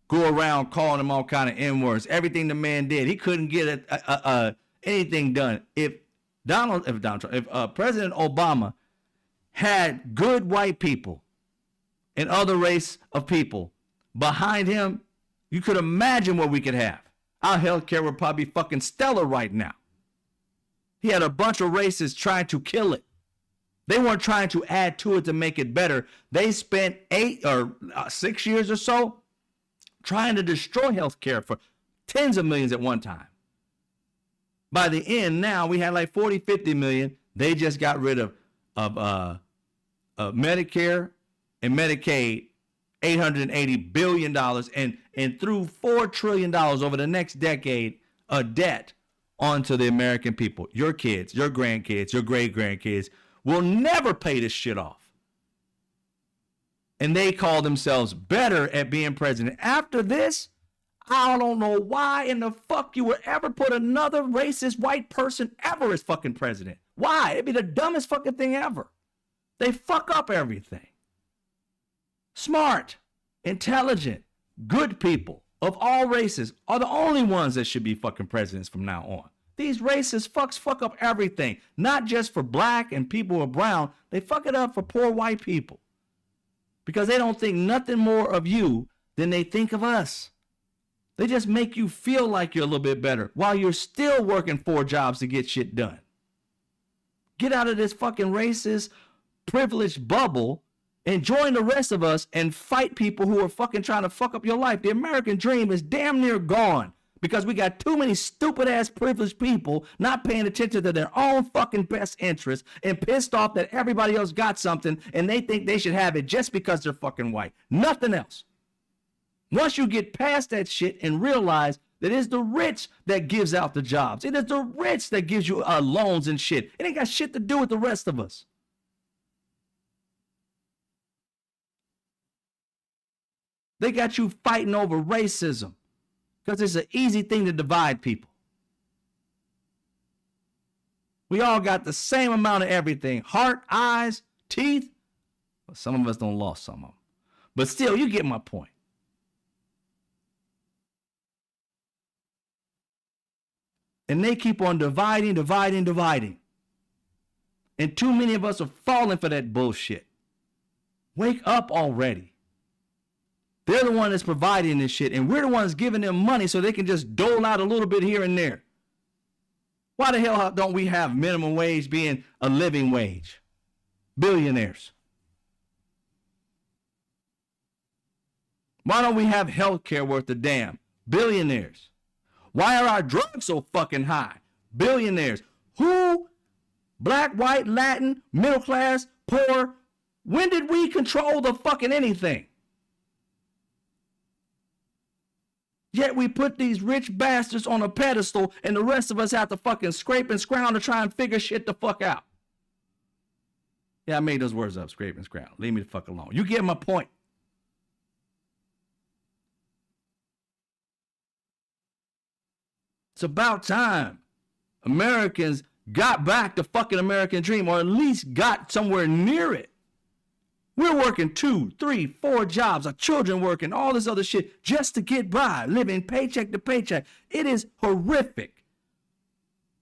Go around calling him all kind of N-words. Everything the man did, he couldn't get anything done. If President Obama had good white people and other race of people behind him, you could imagine what we could have. Our healthcare would probably be fucking stellar right now. He had a bunch of racists trying to kill it. They weren't trying to add to it to make it better. They spent 8 or 6 years or so trying to destroy healthcare for tens of millions at one time. By the end, now we had like 40, 50 million. They just got rid of Medicare and Medicaid, $880 billion, and threw $4 trillion over the next decade of debt onto the American people. Your kids, your grandkids, your great-grandkids will never pay this shit off. And they call themselves better at being president. After this, I don't know why in the fuck you would ever put another racist white person ever as fucking president. Why? It'd be the dumbest fucking thing ever. They fuck up everything. Smart, intelligent, good people of all races are the only ones that should be fucking presidents from now on. These racist fucks fuck up everything, not just for black and people who are brown. They fuck it up for poor white people because they don't think nothing more of you than they think of us. They just make you feel like you're a little bit better while you're still working 4 jobs to get shit done. Get out of this fucking racist, privileged bubble and join the rest of us and fight people who are fucking trying to fuck up your life. The American dream is damn near gone because we got too many stupid ass privileged people not paying attention to their own fucking best interests and pissed off that everybody else got something and they think they should have it just because they're fucking white. Nothing else. Once you get past that shit and realize that it's the rich that gives out the jobs. It is the rich that gives you loans and shit. It ain't got shit to do with the rest of us. They got you fighting over racism because it's an easy thing to divide people. We all got the same amount of everything. Heart, eyes, teeth. Well, some of us don't lost some of them. But still, you get my point. And they keep on dividing. And too many of us are falling for that bullshit. Wake up already. They're the one that's providing this shit, and we're the ones giving them money so they can just dole out a little bit here and there. Why the hell don't we have minimum wage being a living wage? Billionaires. Why don't we have health care worth a damn? Billionaires. Why are our drugs so fucking high? Billionaires. Who? Black, white, Latin, middle class, poor. When did we control the fucking anything? Yet we put these rich bastards on a pedestal and the rest of us have to fucking scrape and scrounge to try and figure shit the fuck out. Yeah, I made those words up, scrape and scrounge. Leave me the fuck alone. You get my point. It's about time Americans got back the fucking American dream, or at least got somewhere near it. We're working 2, 3, 4 jobs, our children working, all this other shit just to get by, living paycheck to paycheck. It is horrific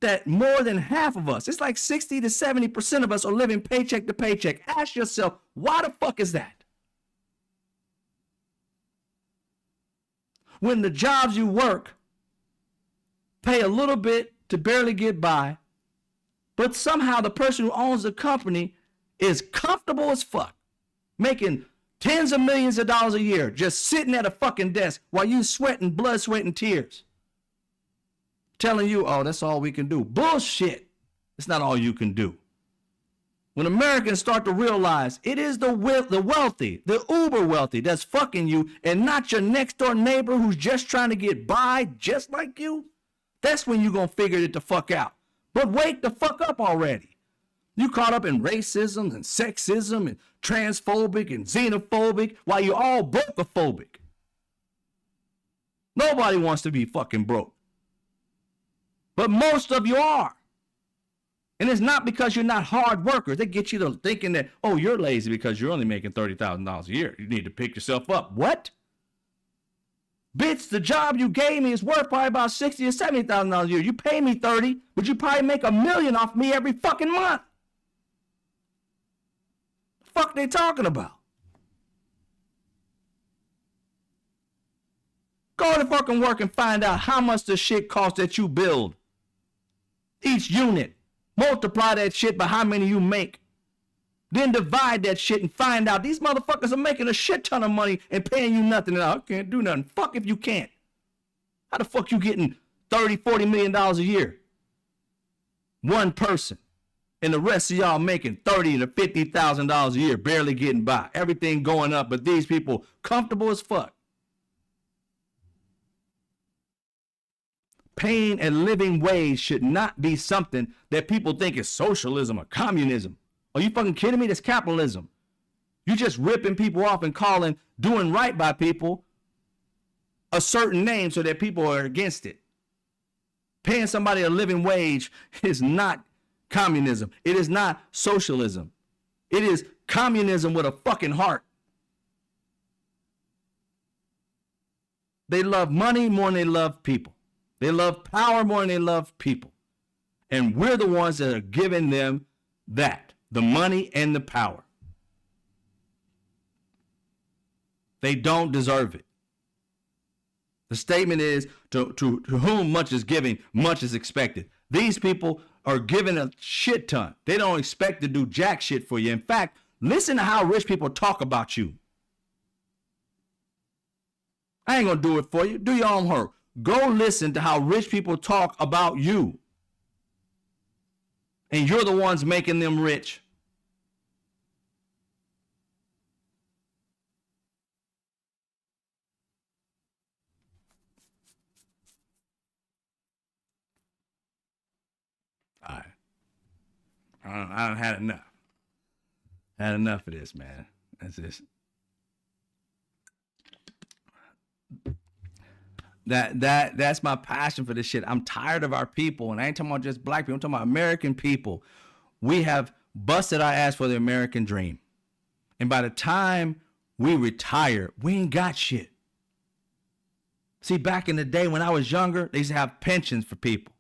that more than half of us, it's like 60 to 70% of us are living paycheck to paycheck. Ask yourself, why the fuck is that? When the jobs you work pay a little bit to barely get by, but somehow the person who owns the company is comfortable as fuck, making tens of millions of dollars a year, just sitting at a fucking desk while you sweating blood, sweat, and tears. Telling you, oh, that's all we can do. Bullshit. It's not all you can do. When Americans start to realize it is the wealthy, the uber wealthy that's fucking you and not your next door neighbor who's just trying to get by just like you, that's when you're going to figure it the fuck out. But wake the fuck up already. You caught up in racism and sexism and transphobic and xenophobic while you're all brokophobic. Nobody wants to be fucking broke. But most of you are. And it's not because you're not hard workers. They get you to thinking that, oh, you're lazy because you're only making $30,000 a year. You need to pick yourself up. What? Bitch, the job you gave me is worth probably about $60,000 or $70,000 a year. You pay me 30, but you probably make $1 million off me every fucking month. The fuck they talking about? Go to fucking work and find out how much the shit costs that you build. Each unit. Multiply that shit by how many you make. Then divide that shit and find out these motherfuckers are making a shit ton of money and paying you nothing. And I can't do nothing. Fuck if you can't. How the fuck you getting $30-40 million a year? One person. And the rest of y'all making $30,000 to $50,000 a year, barely getting by. Everything going up, but these people comfortable as fuck. Paying a living wage should not be something that people think is socialism or communism. Are you fucking kidding me? That's capitalism. You just ripping people off and calling doing right by people a certain name so that people are against it. Paying somebody a living wage is not communism. It is not socialism. It is communism with a fucking heart. They love money more than they love people. They love power more than they love people. And we're the ones that are giving them that, the money and the power. They don't deserve it. The statement is, to whom much is given, much is expected. These people are given a shit ton. They don't expect to do jack shit for you. In fact, listen to how rich people talk about you. I ain't gonna do it for you. Do your own work. Go listen to how rich people talk about you. And you're the ones making them rich. All right. I done had enough. Had enough of this, man. That's just that's my passion for this shit. I'm tired of our people, and I ain't talking about just black people. I'm talking about American people. We have busted our ass for the American dream. And by the time we retire, we ain't got shit. See, back in the day when I was younger, they used to have pensions for people.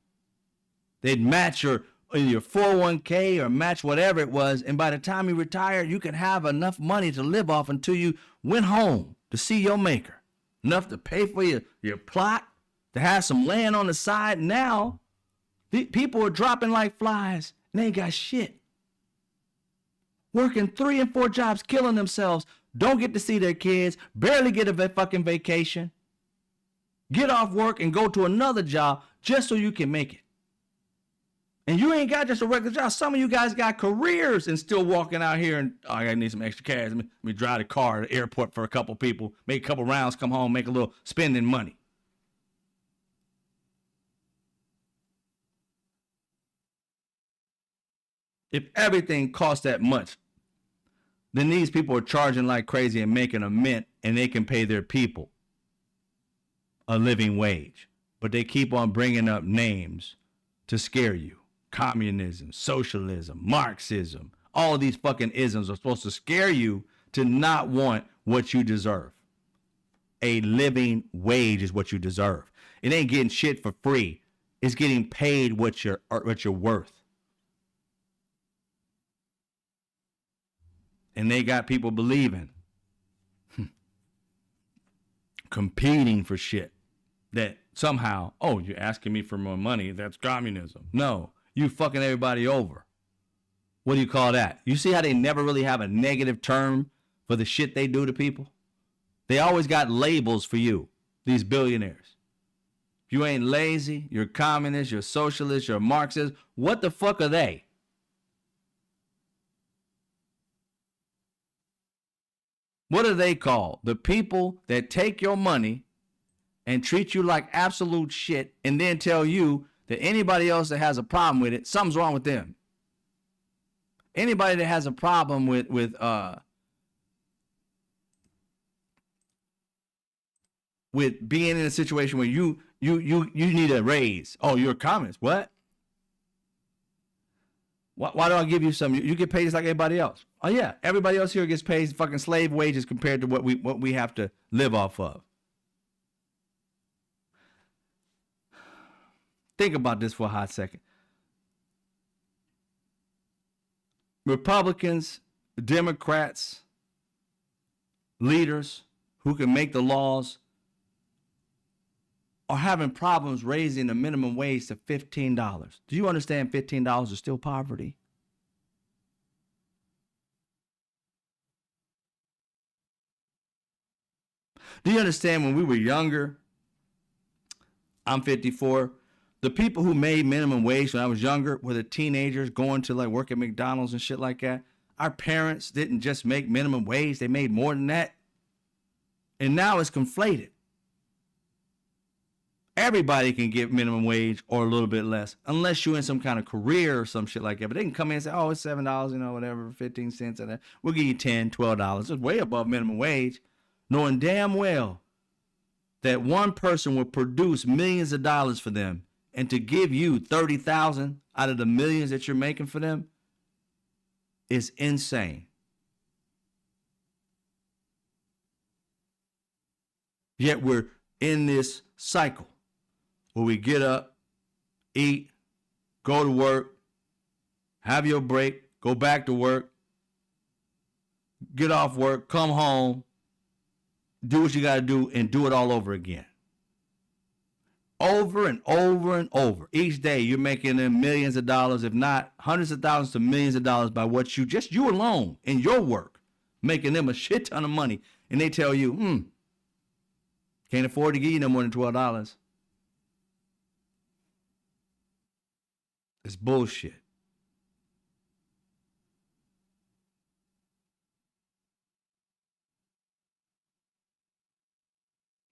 They'd match your 401k or match whatever it was. And by the time you retire, you could have enough money to live off until you went home to see your maker. Enough to pay for your plot, to have some land on the side. Now, people are dropping like flies and they ain't got shit. Working 3 and 4 jobs, killing themselves, don't get to see their kids, barely get a fucking vacation. Get off work and go to another job just so you can make it. And you ain't got just a regular job. Some of you guys got careers and still walking out here and, oh, I need some extra cash. Let me drive the car to the airport for a couple people, make a couple rounds, come home, make a little spending money. If everything costs that much, then these people are charging like crazy and making a mint, and they can pay their people a living wage. But they keep on bringing up names to scare you. Communism, socialism, Marxism, all of these fucking isms are supposed to scare you to not want what you deserve. A living wage is what you deserve. It ain't getting shit for free. It's getting paid what you're worth. And they got people believing, competing for shit that somehow, oh, you're asking me for more money. That's communism. No, you fucking everybody over. What do you call that? You see how they never really have a negative term for the shit they do to people? They always got labels for you, these billionaires. If you ain't lazy, you're communist, you're socialist, you're Marxist. What the fuck are they? What are they called? The people that take your money and treat you like absolute shit and then tell you that anybody else that has a problem with it, something's wrong with them. Anybody that has a problem with being in a situation where you need a raise. Oh, you're a communist. What? Why do I give you some? You get paid just like everybody else. Oh yeah, everybody else here gets paid fucking slave wages compared to what we have to live off of. Think about this for a hot second. Republicans, Democrats, leaders who can make the laws are having problems raising the minimum wage to $15. Do you understand $15 is still poverty? Do you understand when we were younger? I'm 54. The people who made minimum wage when I was younger were the teenagers going to like work at McDonald's and shit like that. Our parents didn't just make minimum wage. They made more than that. And now it's conflated. Everybody can get minimum wage or a little bit less, unless you're in some kind of career or some shit like that. But they can come in and say, oh, it's $7, whatever, 15 cents. And we'll give you $10, $12. It's way above minimum wage, knowing damn well that one person will produce millions of dollars for them. And to give you 30,000 out of the millions that you're making for them is insane. Yet we're in this cycle where we get up, eat, go to work, have your break, go back to work, get off work, come home, do what you got to do, and do it all over again. Over and over and over. Each day you're making them millions of dollars, if not hundreds of thousands to millions of dollars by what you alone in your work, making them a shit ton of money. And they tell you, can't afford to give you no more than $12. It's bullshit.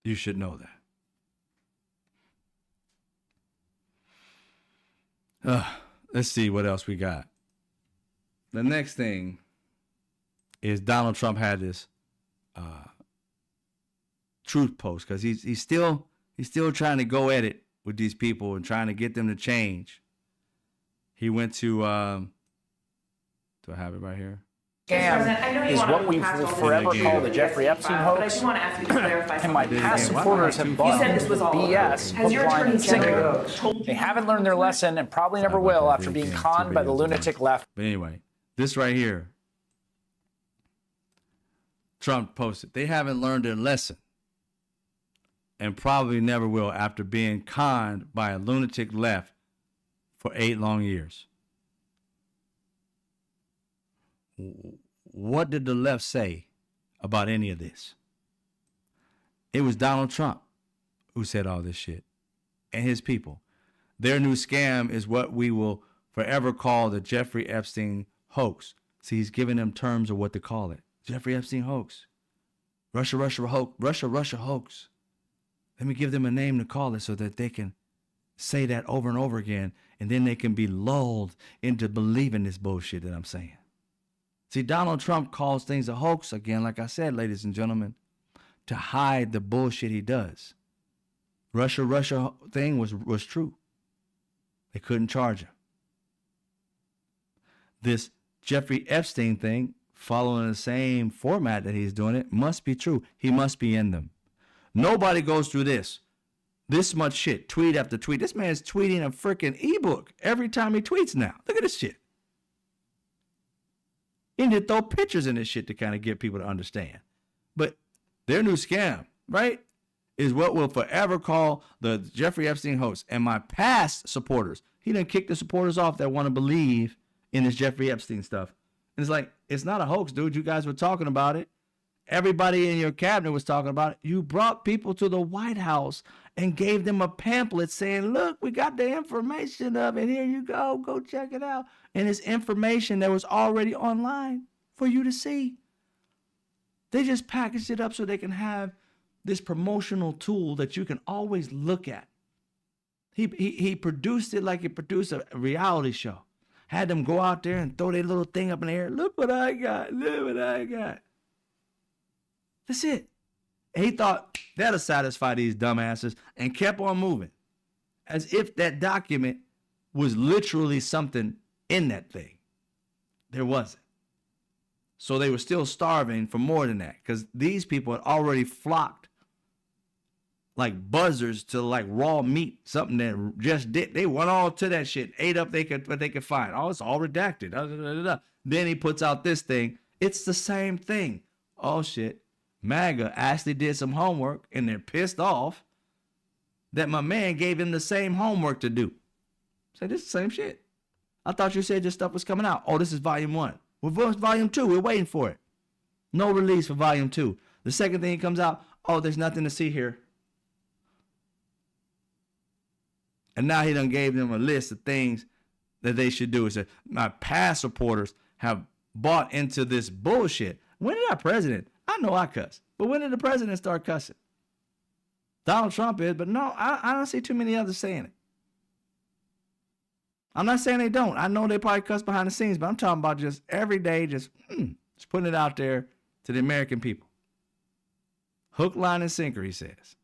You should know that. Let's see what else we got. The next thing is Donald Trump had this truth post because he's still trying to go at it with these people and trying to get them to change. He went to do I have it right here? Scam is what we will forever call the Jeffrey Epstein hoax. But I do want to ask you to clarify And my something. past supporters have bought You said this was all BS. Has your hook, line, attorney and sinker. general told you? They haven't learned their lesson and probably never will after being conned by the lunatic left. But anyway, this right here, Trump posted, they haven't learned their lesson and probably never will after being conned by a lunatic left for 8 long years. What did the left say about any of this? It was Donald Trump who said all this shit and his people. Their new scam is what we will forever call the Jeffrey Epstein hoax. See, he's giving them terms of what to call it. Jeffrey Epstein hoax. Russia hoax. Russia hoax. Let me give them a name to call it so that they can say that over and over again, and then they can be lulled into believing this bullshit that I'm saying. See, Donald Trump calls things a hoax, again, like I said, ladies and gentlemen, to hide the bullshit he does. Russia thing was true. They couldn't charge him. This Jeffrey Epstein thing, following the same format that he's doing it, must be true. He must be in them. Nobody goes through this much shit, tweet after tweet. This man's tweeting a freaking ebook every time he tweets now. Look at this shit. He need to throw pictures in this shit to kind of get people to understand. But their new scam, right, is what we'll forever call the Jeffrey Epstein hoax. And my past supporters, he done kicked the supporters off that want to believe in this Jeffrey Epstein stuff. And it's like, it's not a hoax, dude. You guys were talking about it. Everybody in your cabinet was talking about it. You brought people to the White House and gave them a pamphlet saying, look, we got the information of it. Here you go. Go check it out. And it's information that was already online for you to see. They just packaged it up so they can have this promotional tool that you can always look at. He produced it like he produced a reality show. Had them go out there and throw their little thing up in the air. Look what I got. Look what I got. That's it. And he thought that'll satisfy these dumbasses and kept on moving. As if that document was literally something in that thing. There wasn't. So they were still starving for more than that, because these people had already flocked like buzzards to like raw meat, something that just did. They went all to that shit, ate up what they could find. Oh, it's all redacted. Then he puts out this thing. It's the same thing. Oh shit. MAGA actually did some homework and they're pissed off that my man gave him the same homework to do. Say, this is the same shit. I thought you said your stuff was coming out. Oh, this is volume 1. Well, what's volume 2? We're waiting for it. No release for volume 2. The second thing comes out, oh, there's nothing to see here. And now he done gave them a list of things that they should do. He said, my past supporters have bought into this bullshit. When did our president? I know I cuss, but when did the president start cussing? Donald Trump is, but no, I don't see too many others saying it. I'm not saying they don't. I know they probably cuss behind the scenes, but I'm talking about just every day, just putting it out there to the American people. Hook, line, and sinker, he says.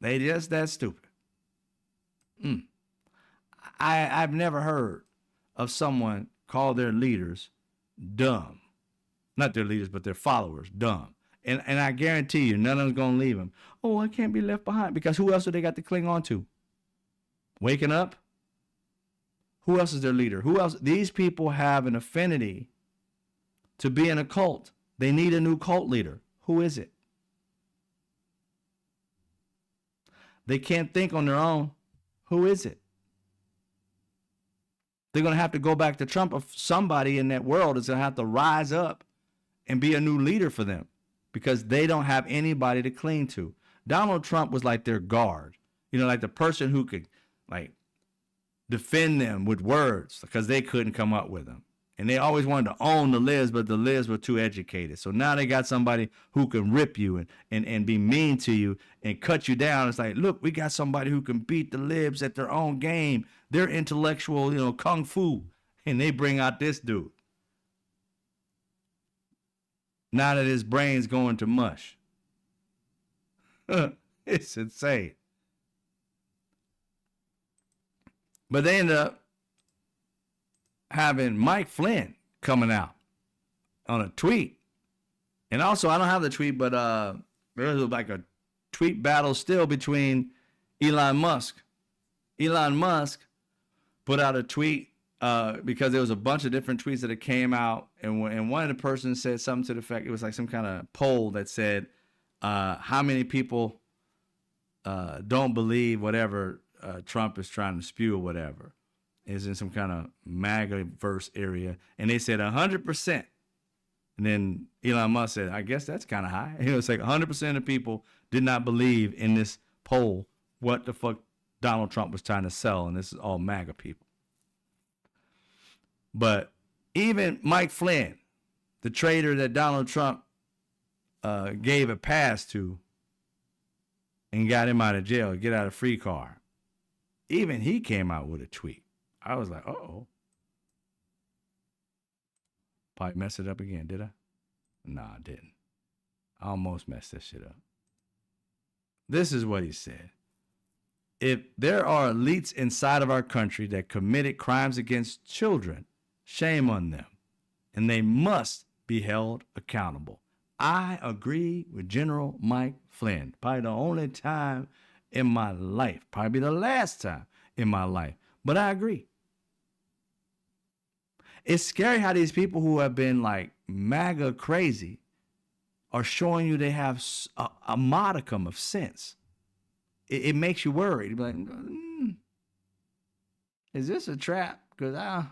They just that stupid. I've never heard of someone call their leaders dumb. Not their leaders, but their followers dumb. And I guarantee you, none of them's going to leave them. Oh, I can't be left behind. Because who else do they got to cling on to? Waking up? Who else is their leader? Who else? These people have an affinity to be in a cult. They need a new cult leader. Who is it? They can't think on their own. Who is it? They're going to have to go back to Trump, or somebody in that world is going to have to rise up and be a new leader for them, because they don't have anybody to cling to. Donald Trump was like their guard, like the person who could like defend them with words, because they couldn't come up with them. And they always wanted to own the libs, but the libs were too educated. So now they got somebody who can rip you and be mean to you and cut you down. It's like, look, we got somebody who can beat the libs at their own game. They're intellectual, kung fu. And they bring out this dude. Now that his brain's going to mush. It's insane. But they ended up having Mike Flynn coming out on a tweet. And also, I don't have the tweet, but there was like a tweet battle still between Elon Musk. Elon Musk put out a tweet because there was a bunch of different tweets that came out. And one of the persons said something to the effect, it was like some kind of poll that said, how many people don't believe whatever Trump is trying to spew or whatever is in some kind of MAGA verse area. And they said 100%. And then Elon Musk said, I guess that's kind of high. It was like 100% of people did not believe in this poll what the fuck Donald Trump was trying to sell. And this is all MAGA people. But even Mike Flynn, the traitor that Donald Trump gave a pass to and got him out of jail, get out of free card. even he came out with a tweet. I was like, uh-oh. Probably messed it up again, did I? Nah, I didn't. I almost messed this shit up. This is what he said. If there are elites inside of our country that committed crimes against children, shame on them, and they must be held accountable. I agree with General Mike Flynn. Probably the only time in my life, probably the last time in my life, but I agree. It's scary how these people who have been like MAGA crazy are showing you they have a modicum of sense. It makes you worried. You're like, is this a trap? Because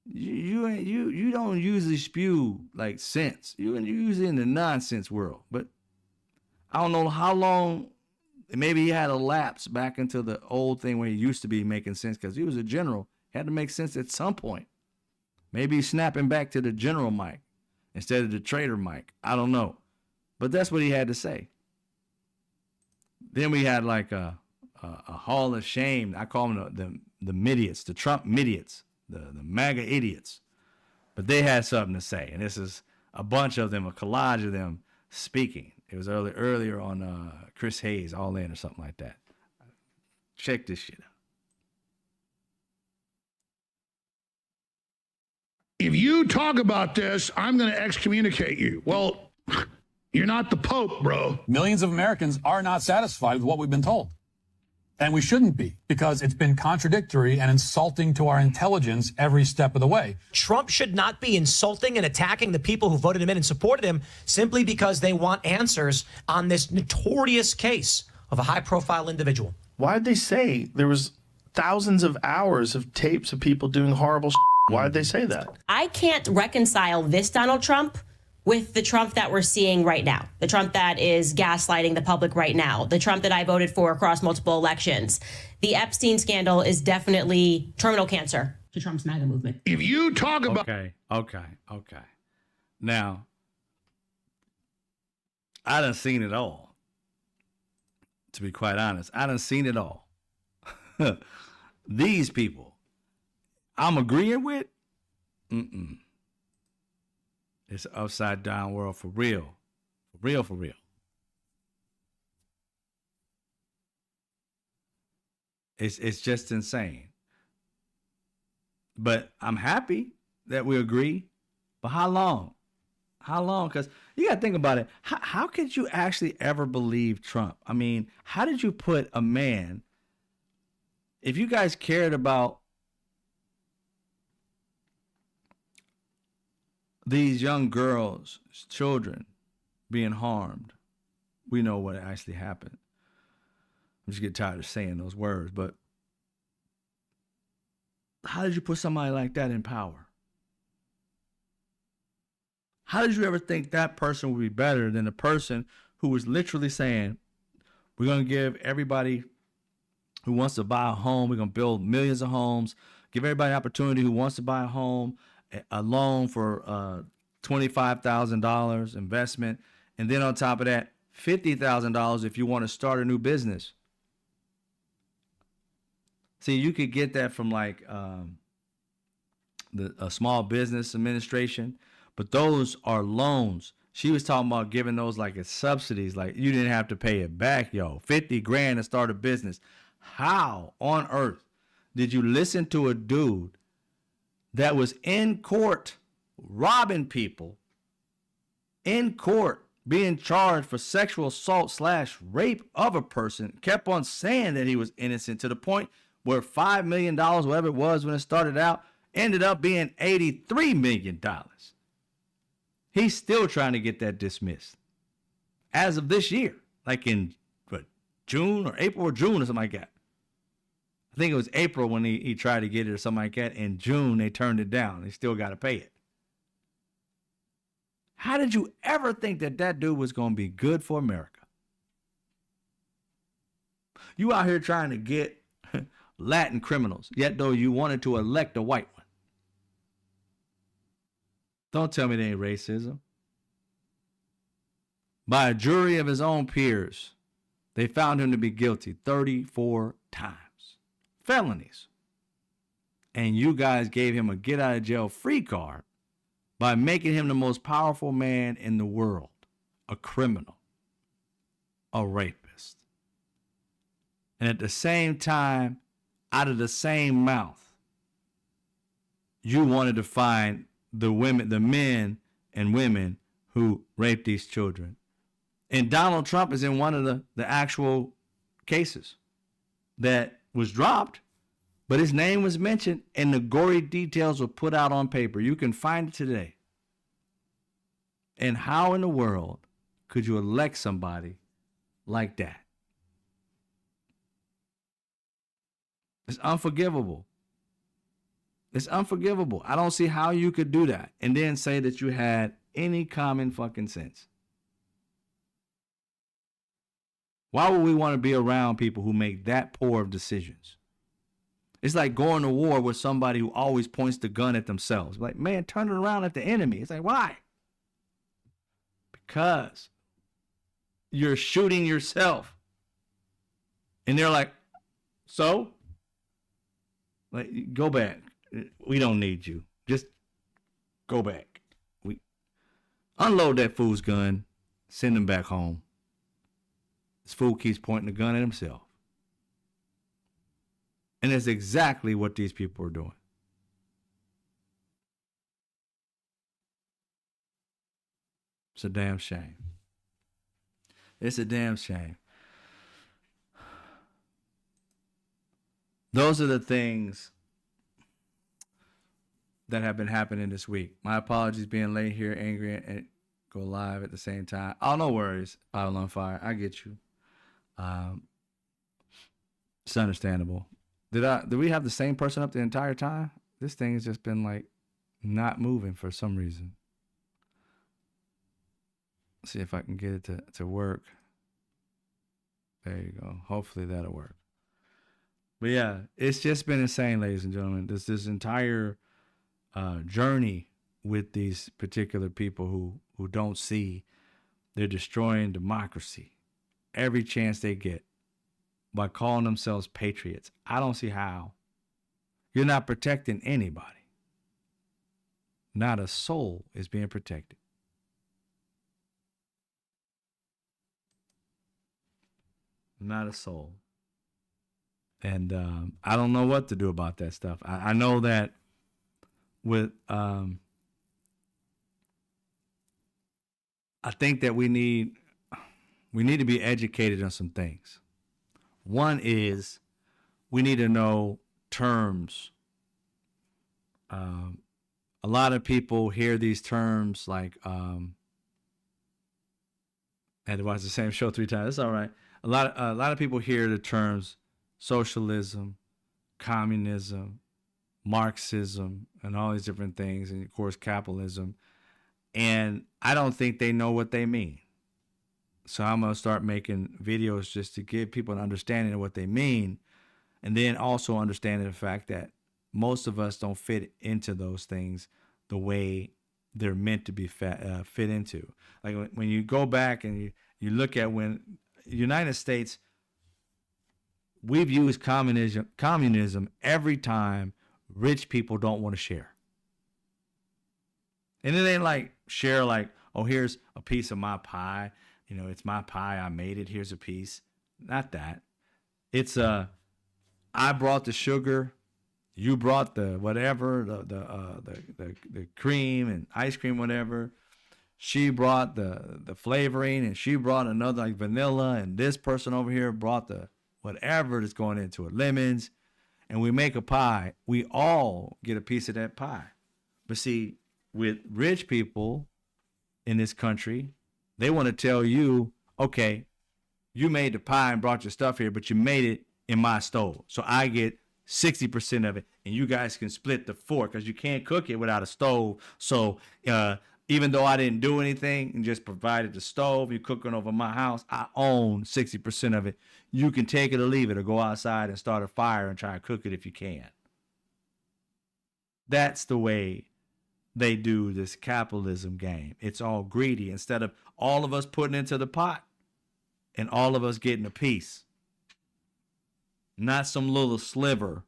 you don't usually spew like sense. You're usually in the nonsense world. But I don't know how long. Maybe he had a lapse back into the old thing where he used to be making sense because he was a general. Had to make sense at some point. Maybe he's snapping back to the general Mike instead of the traitor Mike. I don't know. But that's what he had to say. Then we had like a hall of shame. I call them the midiots, the Trump midiots, the MAGA idiots. But they had something to say. And this is a bunch of them, a collage of them speaking. It was earlier on Chris Hayes, All In or something like that. Check this shit out. If you talk about this, I'm going to excommunicate you. Well, you're not the Pope, bro. Millions of Americans are not satisfied with what we've been told. And we shouldn't be, because it's been contradictory and insulting to our intelligence every step of the way. Trump should not be insulting and attacking the people who voted him in and supported him simply because they want answers on this notorious case of a high-profile individual. Why'd they say there was thousands of hours of tapes of people doing horrible shit? Why'd they say that? I can't reconcile this Donald Trump with the Trump that we're seeing right now, the Trump that is gaslighting the public right now, the Trump that I voted for across multiple elections. The Epstein scandal is definitely terminal cancer to Trump's MAGA movement. If you talk about... Okay. Now, I done seen it all. To be quite honest, I done seen it all. These people I'm agreeing with, it's an upside down world for real. For real. It's just insane. But I'm happy that we agree. But how long? Because you got to think about it. How could you actually ever believe Trump? I mean, how did you put a man, if you guys cared about these young girls, children being harmed, we know what actually happened. I'm just getting tired of saying those words, but how did you put somebody like that in power? How did you ever think that person would be better than the person who was literally saying, we're going to give everybody who wants to buy a home, we're going to build millions of homes, give everybody an opportunity who wants to buy a home, a loan for $25,000 investment, and then on top of that, $50,000 if you want to start a new business. See, you could get that from like a Small Business Administration, but those are loans. She was talking about giving those like as subsidies, like you didn't have to pay it back, yo. 50 grand to start a business. How on earth did you listen to a dude that was in court robbing people, in court being charged for sexual assault / rape of a person, kept on saying that he was innocent to the point where $5 million, whatever it was when it started out, ended up being $83 million. He's still trying to get that dismissed as of this year, like in June or April or June or something like that. I think it was April when he tried to get it or something like that. In June, they turned it down. They still got to pay it. How did you ever think that dude was going to be good for America? You out here trying to get Latin criminals, yet though you wanted to elect a white one. Don't tell me there ain't racism. By a jury of his own peers, they found him to be guilty 34 times. felonies. And you guys gave him a get out of jail free card by making him the most powerful man in the world, a criminal, a rapist. And at the same time, out of the same mouth, you wanted to find the women, the men and women who raped these children. And Donald Trump is in one of the actual cases that was dropped, but his name was mentioned and the gory details were put out on paper. You can find it today. And how in the world could you elect somebody like that? It's unforgivable. It's unforgivable. I don't see how you could do that and then say that you had any common fucking sense. Why would we want to be around people who make that poor of decisions? It's like going to war with somebody who always points the gun at themselves. Like, man, turn it around at the enemy. It's like, why? Because you're shooting yourself. And they're like, so? Like, go back. We don't need you. Just go back. We unload that fool's gun, send him back home. This fool keeps pointing the gun at himself. And that's exactly what these people are doing. It's a damn shame. It's a damn shame. Those are the things that have been happening this week. My apologies being late here, angry, and go live at the same time. Oh, no worries, Bible on Fire. I get you. It's understandable. Did we have the same person up the entire time? This thing has just been like not moving for some reason. Let's see if I can get it to work. There you go. Hopefully that'll work. But yeah, it's just been insane, ladies and gentlemen. This entire journey with these particular people who don't see they're destroying democracy every chance they get by calling themselves patriots. I don't see how. You're not protecting anybody. Not a soul is being protected. Not a soul. And I don't know what to do about that stuff. I know that with I think that we need to be educated on some things. One is we need to know terms. A lot of people hear these terms like I had to watch the same show 3 times. That's all right. A lot of people hear the terms socialism, communism, Marxism, and all these different things, and of course capitalism. And I don't think they know what they mean. So I'm going to start making videos just to give people an understanding of what they mean, and then also understanding the fact that most of us don't fit into those things the way they're meant to be fit into. Like when you go back and you look at when United States, we've used communism every time rich people don't want to share. And it ain't like share like, oh, here's a piece of my pie. You know, it's my pie. I made it. Here's a piece. Not that. It's I brought the sugar. You brought the whatever, the cream and ice cream, whatever. She brought the flavoring, and she brought another like vanilla, and this person over here brought the whatever that's going into it, lemons, and we make a pie. We all get a piece of that pie. But see, with rich people in this country, they want to tell you, okay, you made the pie and brought your stuff here, but you made it in my stove. So I get 60% of it, and you guys can split the fork because you can't cook it without a stove. So even though I didn't do anything and just provided the stove, you're cooking over my house, I own 60% of it. You can take it or leave it or go outside and start a fire and try to cook it if you can. That's the way they do this capitalism game. It's all greedy instead of all of us putting into the pot and all of us getting a piece. not some little sliver.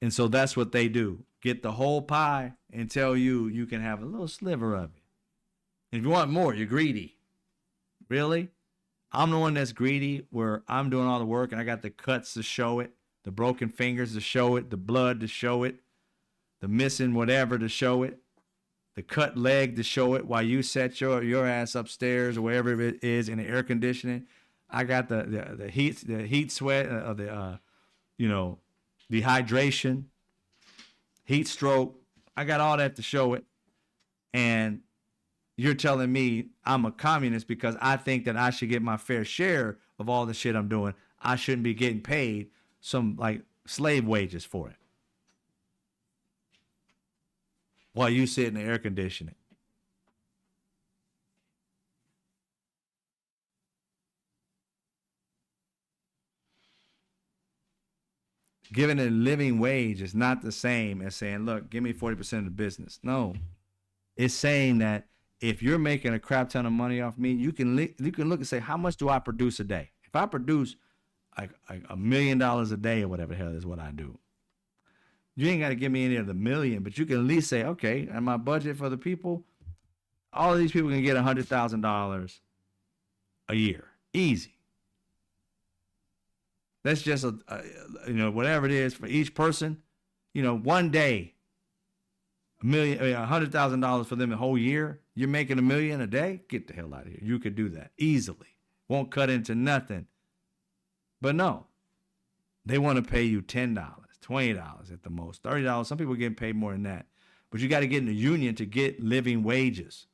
And so that's what they do. Get the whole pie and tell you you can have a little sliver of it. And if you want more, you're greedy. Really? I'm the one that's greedy, where I'm doing all the work and I got the cuts to show it, the broken fingers to show it, the blood to show it, the missing whatever to show it, the cut leg to show it, while you set your ass upstairs or wherever it is in the air conditioning. I got the heat sweat of the dehydration, heat stroke. I got all that to show it. And you're telling me I'm a communist because I think that I should get my fair share of all the shit I'm doing. I shouldn't be getting paid some like slave wages for it, while you sit in the air conditioning. Giving a living wage is not the same as saying, look, give me 40% of the business. No, it's saying that if you're making a crap ton of money off me, you can look and say, how much do I produce a day? If I produce like $1 million a day or whatever the hell is what I do, you ain't got to give me any of the million, but you can at least say, okay, and my budget for the people, all of these people can get $100,000 a year. Easy. That's just whatever it is for each person, one day, $100,000 for them a whole year. You're making $1 million a day. Get the hell out of here. You could do that easily. Won't cut into nothing. But no, they want to pay you $10, $20 at the most, $30. Some people are getting paid more than that. But you got to get in the union to get living wages.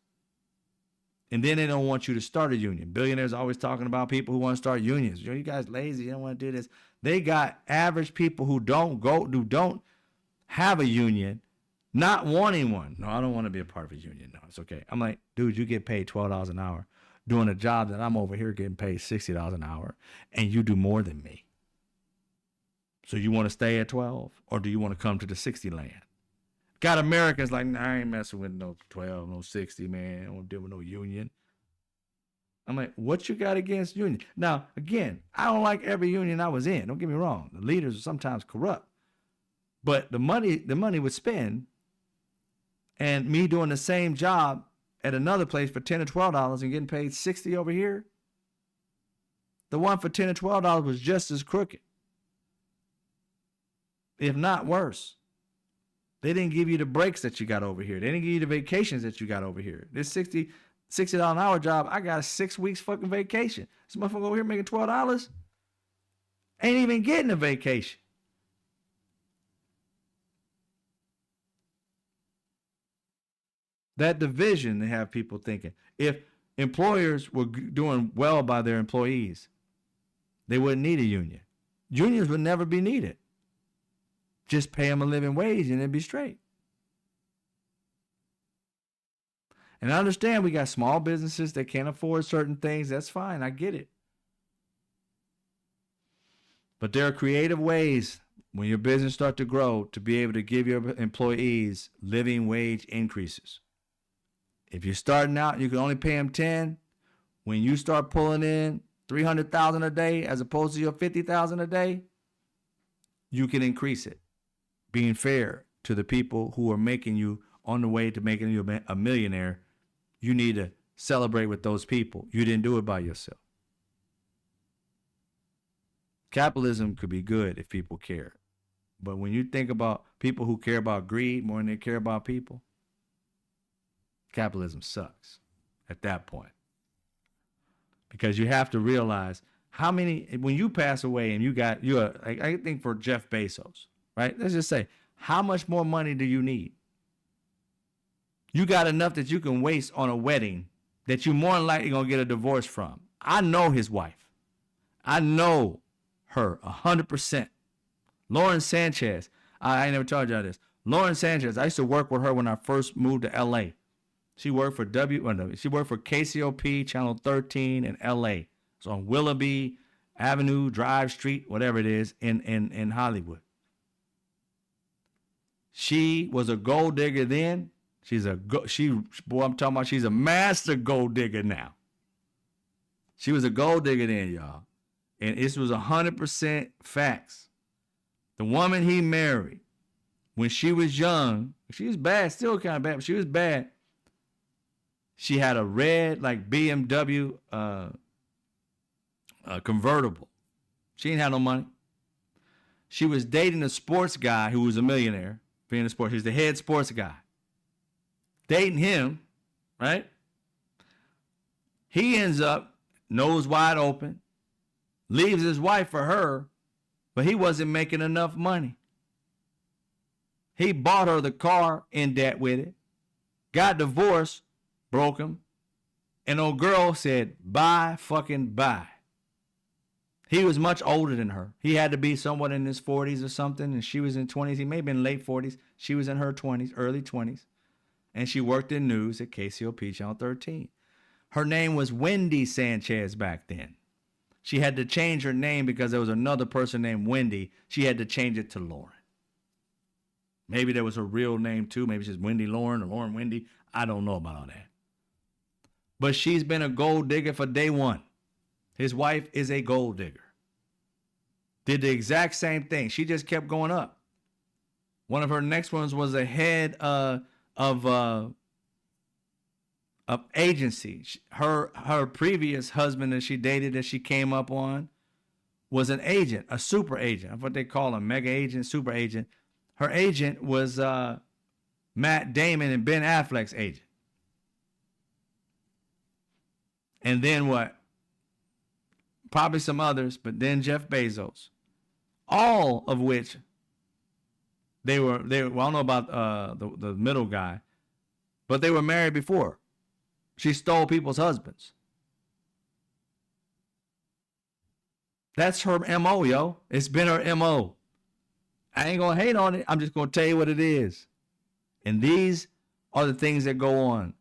And then they don't want you to start a union. Billionaires always talking about people who want to start unions. You guys lazy. You don't want to do this. They got average people who don't have a union, not wanting one. No, I don't want to be a part of a union. No, it's okay. I'm like, dude, you get paid $12 an hour doing a job that I'm over here getting paid $60 an hour, and you do more than me. So you want to stay at 12, or do you want to come to the 60 land? Got Americans like, nah, I ain't messing with no 12, no 60, man. I don't deal with no union. I'm like, what you got against union? Now, again, I don't like every union I was in. Don't get me wrong. The leaders are sometimes corrupt. But the money would spend, and me doing the same job at another place for $10 or $12 and getting paid $60 over here, the one for $10 or $12 was just as crooked, if not worse. They didn't give you the breaks that you got over here. They didn't give you the vacations that you got over here. This $60 an hour job, I got a 6 weeks fucking vacation. This motherfucker over here making $12 ain't even getting a vacation. That division, they have people thinking, if employers were doing well by their employees, they wouldn't need a union. Unions would never be needed. Just pay them a living wage and it'd be straight. And I understand we got small businesses that can't afford certain things. That's fine. I get it. But there are creative ways when your business starts to grow to be able to give your employees living wage increases. If you're starting out, you can only pay them 10. When you start pulling in $300,000 a day as opposed to your $50,000 a day, you can increase it. Being fair to the people who are making you on the way to making you a millionaire, you need to celebrate with those people. You didn't do it by yourself. Capitalism could be good if people care. But when you think about people who care about greed more than they care about people, capitalism sucks at that point. Because you have to realize how many, when you pass away and I think for Jeff Bezos, right? Let's just say, how much more money do you need? You got enough that you can waste on a wedding that you more than likely going to get a divorce from. I know his wife. I know her 100%. Lauren Sanchez. I ain't never told y'all this. Lauren Sanchez, I used to work with her when I first moved to LA. She worked for KCOP Channel 13 in LA. It's on Willoughby Avenue, Drive Street, whatever it is, in Hollywood. She was a gold digger then. I'm talking about she's a master gold digger now. She was a gold digger then, y'all. And this was 100% facts. The woman he married, when she was young, she was bad, still kind of bad, but she was bad. She had a red, like BMW convertible. She didn't have no money. She was dating a sports guy who was a millionaire, being a sports. He was the head sports guy. Dating him, right? He ends up nose wide open, leaves his wife for her, but he wasn't making enough money. He bought her the car in debt with it, got divorced, broke him, and old girl said, bye, fucking bye. He was much older than her. He had to be somewhat in his 40s or something, and she was in 20s. He may have been late 40s. She was in her 20s, early 20s, and she worked in news at KCOP Channel 13. Her name was Wendy Sanchez back then. She had to change her name because there was another person named Wendy. She had to change it to Lauren. Maybe there was her real name too. Maybe she's Wendy Lauren or Lauren Wendy. I don't know about all that. But she's been a gold digger for day one. His wife is a gold digger. Did the exact same thing. She just kept going up. One of her next ones was a head of agency. Her previous husband that she dated, that she came up on, was an agent, a super agent. That's what they call a mega agent, super agent. Her agent was Matt Damon and Ben Affleck's agent. And then what? Probably some others, but then Jeff Bezos. All of which they were well, I don't know about the middle guy, but they were married before. She stole people's husbands. That's her MO, yo. It's been her MO. I ain't gonna hate on it. I'm just gonna tell you what it is. And these are the things that go on.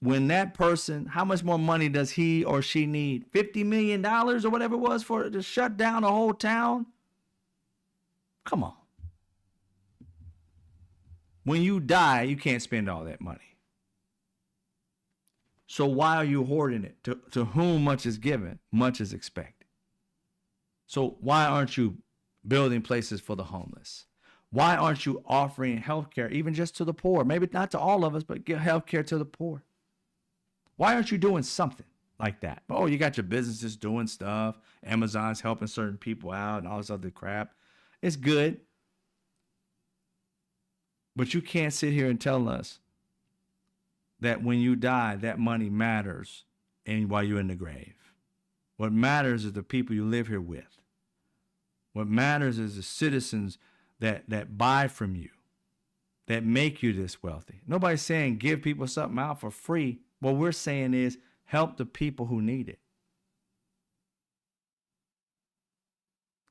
When that person, how much more money does he or she need? $50 million or whatever it was for to shut down a whole town? Come on. When you die, you can't spend all that money. So why are you hoarding it? To whom much is given, much is expected. So why aren't you building places for the homeless? Why aren't you offering health care, even just to the poor? Maybe not to all of us, but give health care to the poor. Why aren't you doing something like that? Oh, you got your businesses doing stuff. Amazon's helping certain people out and all this other crap. It's good. But you can't sit here and tell us that when you die, that money matters and while you're in the grave. What matters is the people you live here with. What matters is the citizens that buy from you, that make you this wealthy. Nobody's saying give people something out for free. What we're saying is help the people who need it.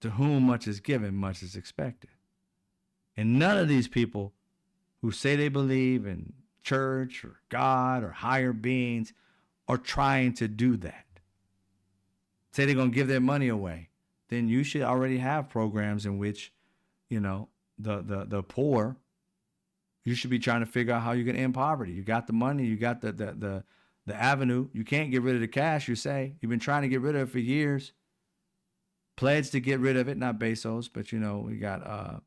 To whom much is given, much is expected. And none of these people who say they believe in church or God or higher beings are trying to do that. Say they're going to give their money away. Then you should already have programs in which, you know, the poor, you should be trying to figure out how you can end poverty. You got the money, you got the avenue. You can't get rid of the cash, you say. You've been trying to get rid of it for years. Pledged to get rid of it, not Bezos, but you know, we got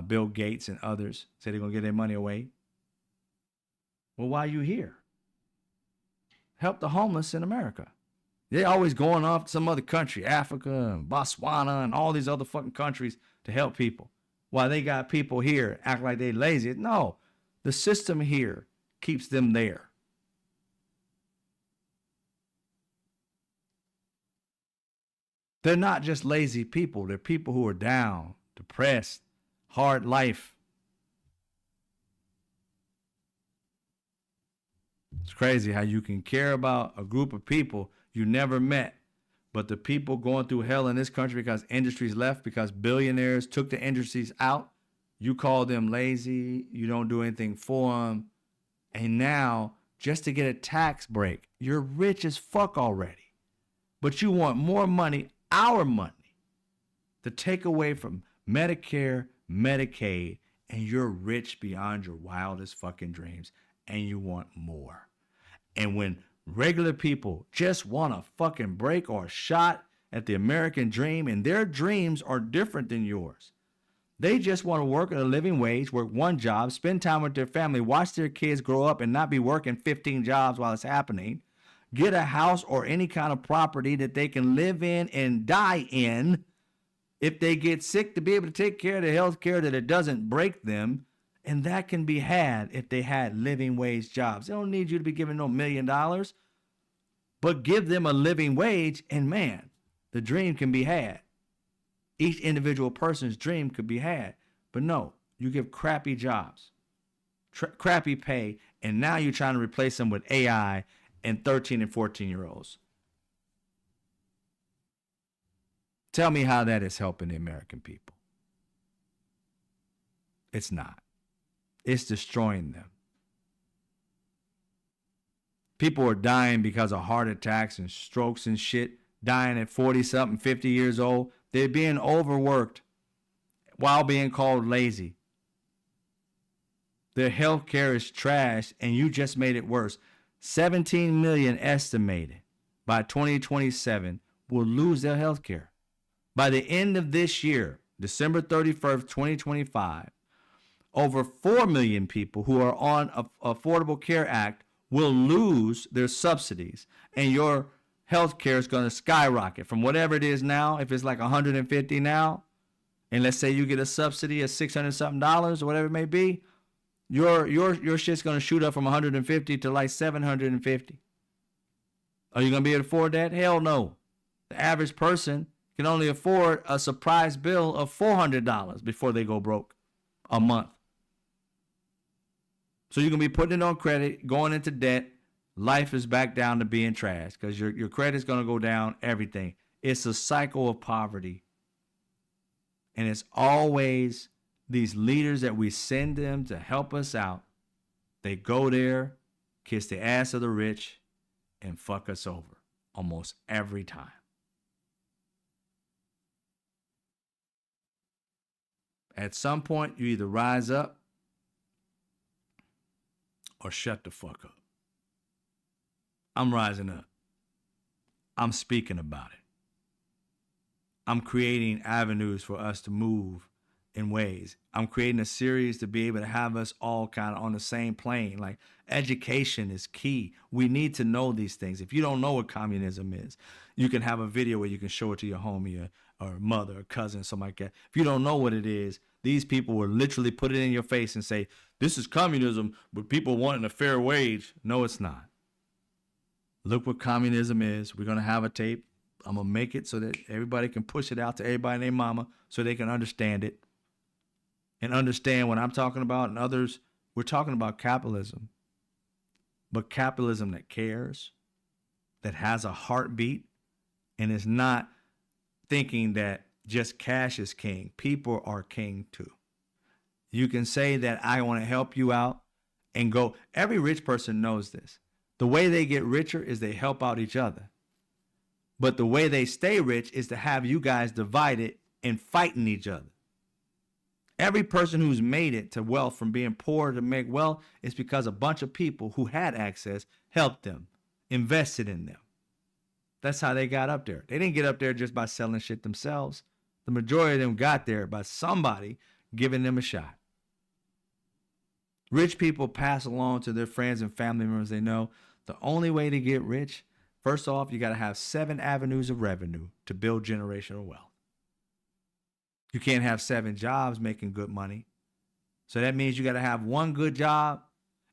Bill Gates and others say they're gonna get their money away. Well, why are you here? Help the homeless in America. They're always going off to some other country, Africa and Botswana and all these other fucking countries to help people. While they got people here act like they lazy. No, the system here keeps them there. They're not just lazy people. They're people who are down, depressed, hard life. It's crazy how you can care about a group of people you never met, but the people going through hell in this country because industries left, because billionaires took the industries out, you call them lazy, you don't do anything for them, and now, just to get a tax break, you're rich as fuck already, but you want more money, our money, to take away from Medicare, Medicaid, and you're rich beyond your wildest fucking dreams, and you want more. And when Regular people just want a fucking break or a shot at the American dream, and their dreams are different than yours. They just want to work at a living wage, work one job, spend time with their family, watch their kids grow up and not be working 15 jobs while it's happening, get a house or any kind of property that they can live in and die in. If they get sick, to be able to take care of the health care that it doesn't break them. And that can be had if they had living wage jobs. They don't need you to be giving no $1 million, but give them a living wage, and man, the dream can be had. Each individual person's dream could be had. But no, you give crappy jobs, crappy pay, and now you're trying to replace them with AI and 13 and 14-year-olds. Tell me how that is helping the American people. It's not. It's destroying them. People are dying because of heart attacks and strokes and shit, dying at 40-something, 50 years old. They're being overworked while being called lazy. Their health care is trash, and you just made it worse. 17 million estimated by 2027 will lose their health care. By the end of this year, December 31st, 2025, over 4 million people who are on Affordable Care Act will lose their subsidies, and your health care is going to skyrocket from whatever it is now. If it's like $150 now, and let's say you get a subsidy of $600 something or whatever it may be, your shit's going to shoot up from $150 to like $750. Are you going to be able to afford that? Hell no. The average person can only afford a surprise bill of $400 before they go broke a month. So you're going to be putting it on credit, going into debt. Life is back down to being trash because your credit's going to go down, everything. It's a cycle of poverty. And it's always these leaders that we send them to help us out. They go there, kiss the ass of the rich, and fuck us over almost every time. At some point, you either rise up or shut the fuck up. I'm rising up. I'm speaking about it. I'm creating avenues for us to move in ways. I'm creating a series to be able to have us all kind of on the same plane. Like, education is key. We need to know these things. If you don't know what communism is, you can have a video where you can show it to your homie or mother or cousin, something like that. If you don't know what it is, these people will literally put it in your face and say, this is communism, but people wanting a fair wage. No, it's not. Look what communism is. We're going to have a tape. I'm going to make it so that everybody can push it out to everybody and their mama so they can understand it and understand what I'm talking about and others. We're talking about capitalism, but capitalism that cares, that has a heartbeat, and is not thinking that just cash is king. People are king too. You can say that I want to help you out and go. Every rich person knows this. The way they get richer is they help out each other. But the way they stay rich is to have you guys divided and fighting each other. Every person who's made it to wealth from being poor to make wealth is because a bunch of people who had access helped them, invested in them. That's how they got up there. They didn't get up there just by selling shit themselves. The majority of them got there by somebody giving them a shot. Rich people pass along to their friends and family members they know. The only way to get rich, first off, you got to have 7 avenues of revenue to build generational wealth. You can't have 7 jobs making good money. So that means you got to have 1 good job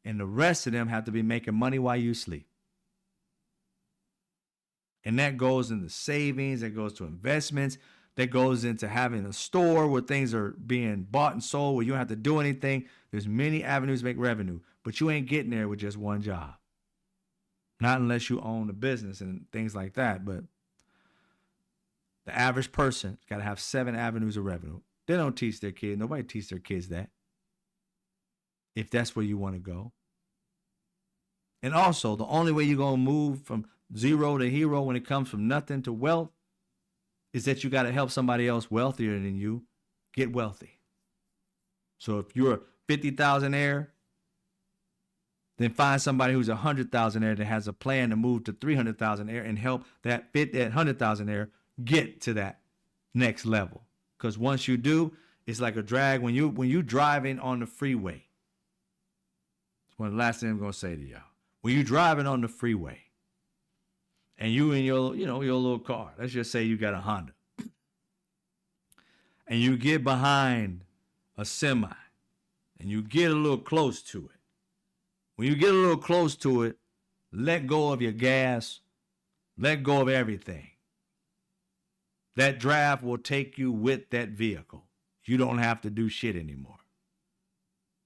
and the rest of them have to be making money while you sleep. And that goes into savings, that goes to investments, that goes into having a store where things are being bought and sold, where you don't have to do anything. There's many avenues to make revenue, but you ain't getting there with just 1 job. Not unless you own a business and things like that. But the average person got to have 7 avenues of revenue. They don't teach their kids. Nobody teach their kids that. If that's where you want to go. And also, the only way you're going to move from zero to hero when it comes from nothing to wealth is that you got to help somebody else wealthier than you get wealthy. So if you're a 50,000 heir Then find somebody who's 100,000 that has a plan to move to 300,000 and help that 100,000 get to that next level. Because once you do, it's like a drag when you driving on the freeway. It's one of the last things I'm gonna say to y'all. When you driving on the freeway, and you in your little car, let's just say you got a Honda, and you get behind a semi, and you get a little close to it. When you get a little close to it, let go of your gas, let go of everything. That draft will take you with that vehicle. You don't have to do shit anymore.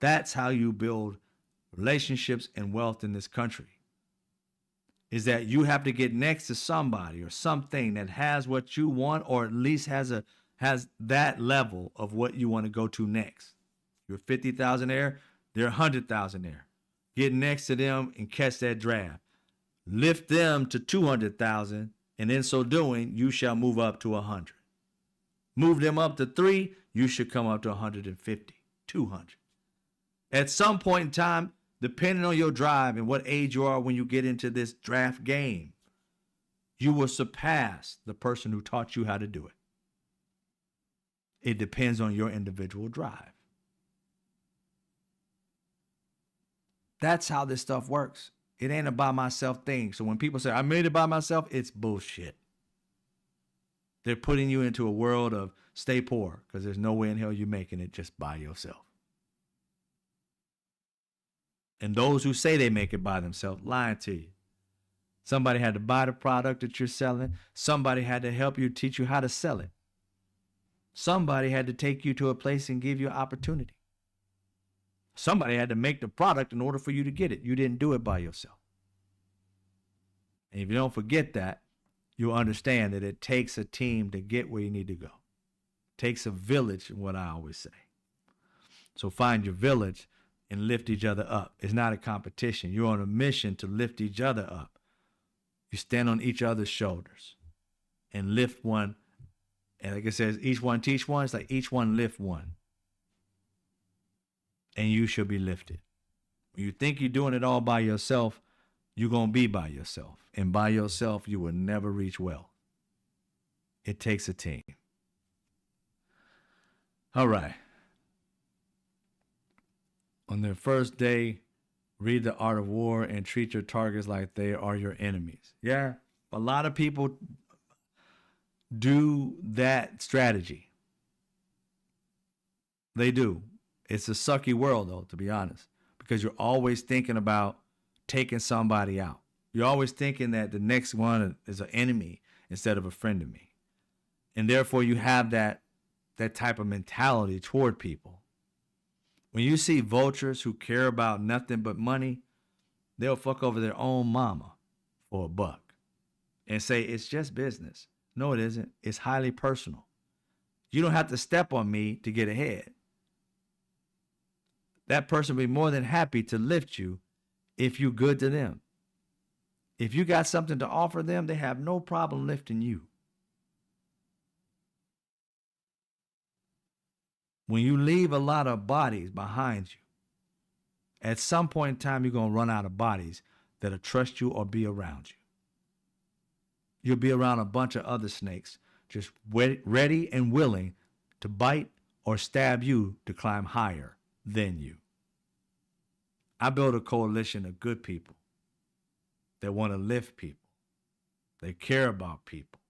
That's how you build relationships and wealth in this country. Is that you have to get next to somebody or something that has what you want, or at least has that level of what you want to go to next. You're 50,000 there, they're 100,000 there. Get next to them and catch that draft. Lift them to 200,000, and in so doing, you shall move up to 100. Move them up to 3, you should come up to 150, 200. At some point in time, depending on your drive and what age you are when you get into this draft game, you will surpass the person who taught you how to do it. It depends on your individual drive. That's how this stuff works. It ain't a by myself thing. So when people say, I made it by myself, it's bullshit. They're putting you into a world of stay poor, because there's no way in hell you're making it just by yourself. And those who say they make it by themselves, lying to you. Somebody had to buy the product that you're selling. Somebody had to help you, teach you how to sell it. Somebody had to take you to a place and give you an opportunity. Somebody had to make the product in order for you to get it. You didn't do it by yourself. And if you don't forget that, you'll understand that it takes a team to get where you need to go. It takes a village, is what I always say. So find your village and lift each other up. It's not a competition. You're on a mission to lift each other up. You stand on each other's shoulders and lift one. And like it says, each one teach one. It's like each one lift one. And you shall be lifted. When you think you're doing it all by yourself, you're going to be by yourself. And by yourself, you will never reach wealth. It takes a team. All right. On their first day, read The Art of War and treat your targets like they are your enemies. Yeah, a lot of people do that strategy. They do. It's a sucky world, though, to be honest, because you're always thinking about taking somebody out. You're always thinking that the next one is an enemy instead of a friend of me. And therefore, you have that type of mentality toward people. When you see vultures who care about nothing but money, they'll fuck over their own mama for $1 and say, it's just business. No, it isn't. It's highly personal. You don't have to step on me to get ahead. That person will be more than happy to lift you if you're good to them. If you got something to offer them, they have no problem lifting you. When you leave a lot of bodies behind you, at some point in time, you're going to run out of bodies that'll trust you or be around you. You'll be around a bunch of other snakes, just ready and willing to bite or stab you to climb higher than you. I built a coalition of good people that want to lift people. They care about people.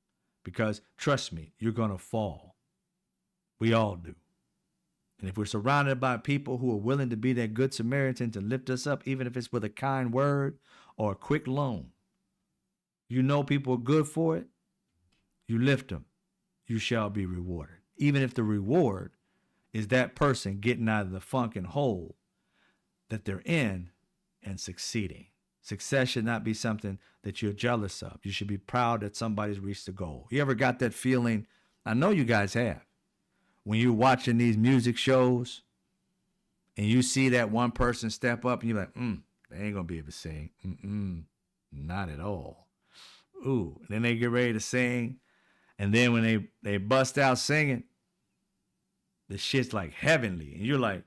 Because, trust me, you're going to fall. We all do. And if we're surrounded by people who are willing to be that good Samaritan to lift us up, even if it's with a kind word or a quick loan, you know people are good for it, you lift them, you shall be rewarded. Even if the reward is that person getting out of the funk and hole that they're in and succeeding. Success should not be something that you're jealous of. You should be proud that somebody's reached the goal. You ever got that feeling? I know you guys have. When you're watching these music shows and you see that one person step up and you're like, they ain't going to be able to sing. Not at all. Ooh, and then they get ready to sing. And then when they bust out singing, the shit's like heavenly. And you're like,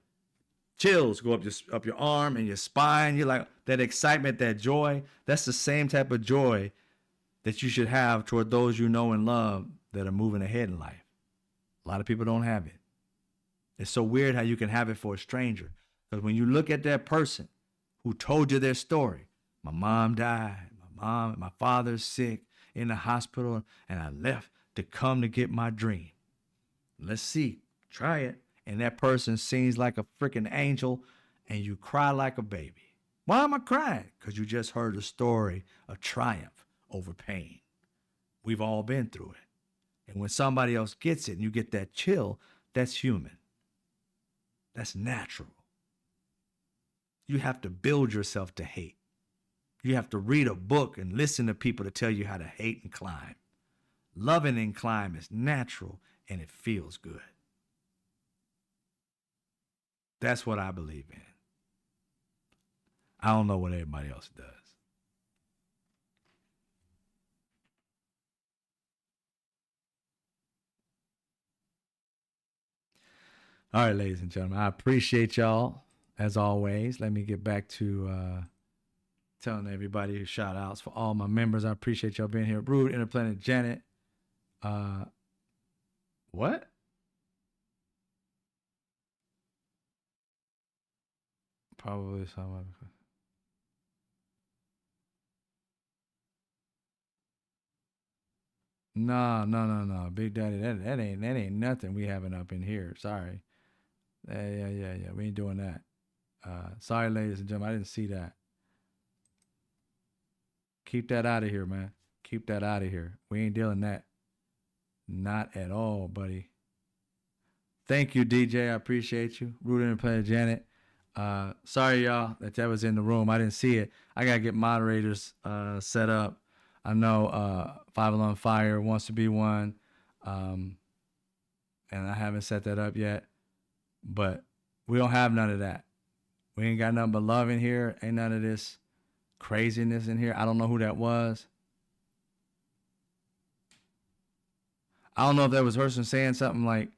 chills go up your arm and your spine. You're like, that excitement, that joy, that's the same type of joy that you should have toward those you know and love that are moving ahead in life. A lot of people don't have it. It's so weird how you can have it for a stranger. Because when you look at that person who told you their story, my mom died, my father's sick in the hospital, and I left to come to get my dream. Let's see, try it. And that person seems like a freaking angel, and you cry like a baby. Why am I crying? Because you just heard a story of triumph over pain. We've all been through it. And when somebody else gets it and you get that chill, that's human. That's natural. You have to build yourself to hate. You have to read a book and listen to people to tell you how to hate and climb. Loving and climb is natural and it feels good. That's what I believe in. I don't know what everybody else does. All right, ladies and gentlemen, I appreciate y'all as always. Let me get back to telling everybody shout outs for all my members. I appreciate y'all being here. Rude, Interplanet, Janet. What? Probably some. No. Big Daddy, that ain't nothing we having up in here. Sorry. Yeah. We ain't doing that. Sorry, ladies and gentlemen. I didn't see that. Keep that out of here, man. Keep that out of here. We ain't dealing that. Not at all, buddy. Thank you, DJ. I appreciate you. Rude Interplanet, Janet. Sorry, y'all, that was in the room. I didn't see it. I got to get moderators set up. I know 5 on Fire wants to be one. And I haven't set that up yet. But we don't have none of that. We ain't got nothing but love in here. Ain't none of this craziness in here. I don't know who that was. I don't know if that was a person saying something like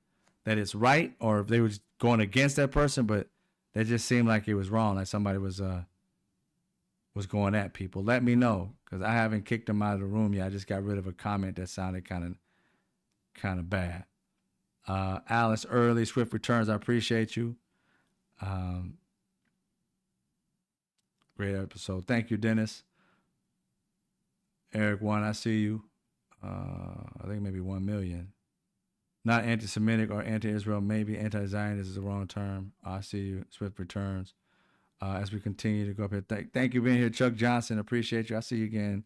that it's right or if they was going against that person, but that just seemed like it was wrong. Like somebody was going at people. Let me know, because I haven't kicked them out of the room yet. I just got rid of a comment that sounded kind of bad. Alice Early, Swift Returns, I appreciate you. Great episode. Thank you, Dennis. Eric One, I see you. I think maybe 1 million. Not anti-Semitic or anti-Israel, maybe anti-Zionist is the wrong term. I see you. Swift Returns. As we continue to go up here. Thank you for being here, Chuck Johnson. Appreciate you. I see you again.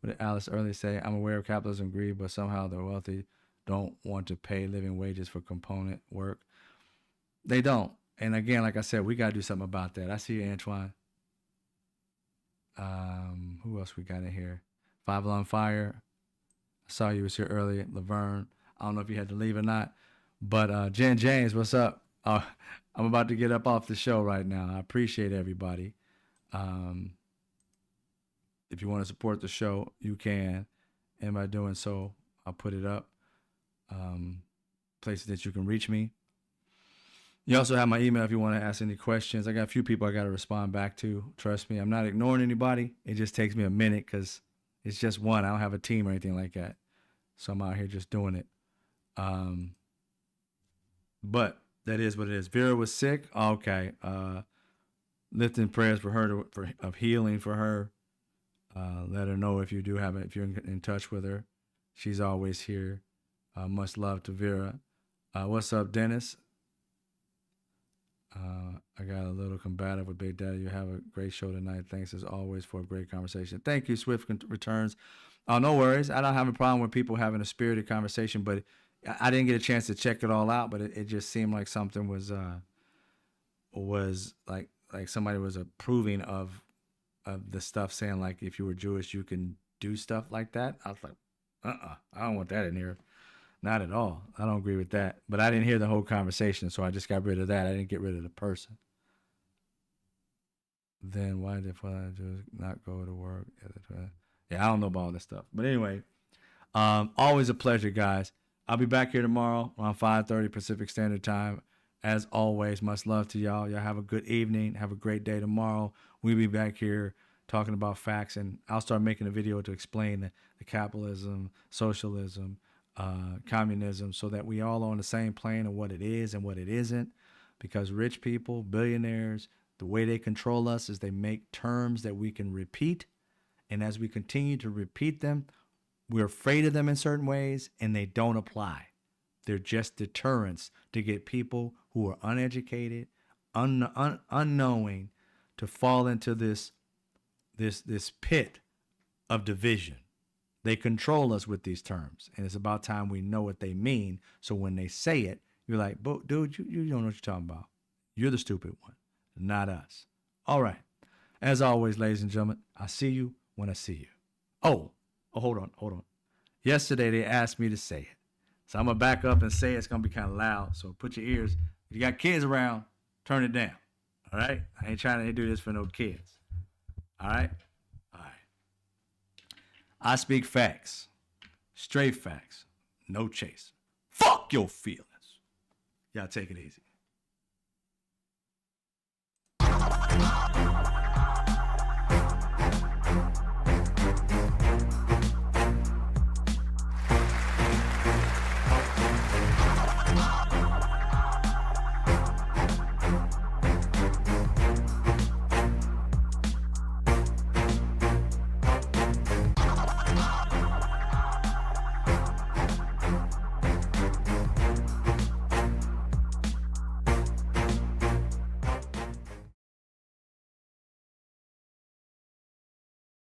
What did Alice Early say? I'm aware of capitalism and greed, but somehow the wealthy don't want to pay living wages for component work. They don't. And again, like I said, we got to do something about that. I see you, Antoine. Who else we got in here? 5 on Fire. I saw you was here earlier. Laverne. I don't know if you had to leave or not. But Jen James, what's up? I'm about to get up off the show right now. I appreciate everybody. If you want to support the show, you can. And by doing so, I'll put it up. Places that you can reach me. You also have my email if you want to ask any questions. I got a few people I got to respond back to. Trust me, I'm not ignoring anybody. It just takes me a minute because it's just one. I don't have a team or anything like that. So I'm out here just doing it. But that is what it is. Vera was sick. Okay. Lifting prayers for her of healing for her. Let her know if you do have it, if you're in touch with her. She's always here. Much love to Vera. What's up, Dennis? I got a little combative with Big Daddy. You have a great show tonight. Thanks as always for a great conversation. Thank you, Swift Returns. No worries. I don't have a problem with people having a spirited conversation, but I didn't get a chance to check it all out. But it just seemed like something was like somebody was approving of the stuff, saying like if you were Jewish you can do stuff like that. I was like, I don't want that in here. Not at all. I don't agree with that. But I didn't hear the whole conversation, so I just got rid of that. I didn't get rid of the person. Then why did I just not go to work? Yeah, I don't know about all this stuff. But anyway, always a pleasure, guys. I'll be back here tomorrow around 5:30 Pacific Standard Time. As always, much love to y'all. Y'all have a good evening. Have a great day tomorrow. We'll be back here talking about facts, and I'll start making a video to explain the capitalism, socialism, communism, so that we all are on the same plane of what it is and what it isn't. Because rich people, billionaires, the way they control us is they make terms that we can repeat. And as we continue to repeat them, we're afraid of them in certain ways, and they don't apply. They're just deterrents to get people who are uneducated, unknowing, to fall into this pit of division. They control us with these terms, and it's about time we know what they mean. So when they say it, you're like, dude, you don't know what you're talking about. You're the stupid one, not us. All right. As always, ladies and gentlemen, I see you when I see you. Oh, hold on. Yesterday, they asked me to say it. So I'm going to back up and say it. It's going to be kind of loud. So put your ears. If you got kids around, turn it down. All right? I ain't trying to do this for no kids. All right? All right. I speak facts. Straight facts. No chase. Fuck your feelings. Y'all take it easy.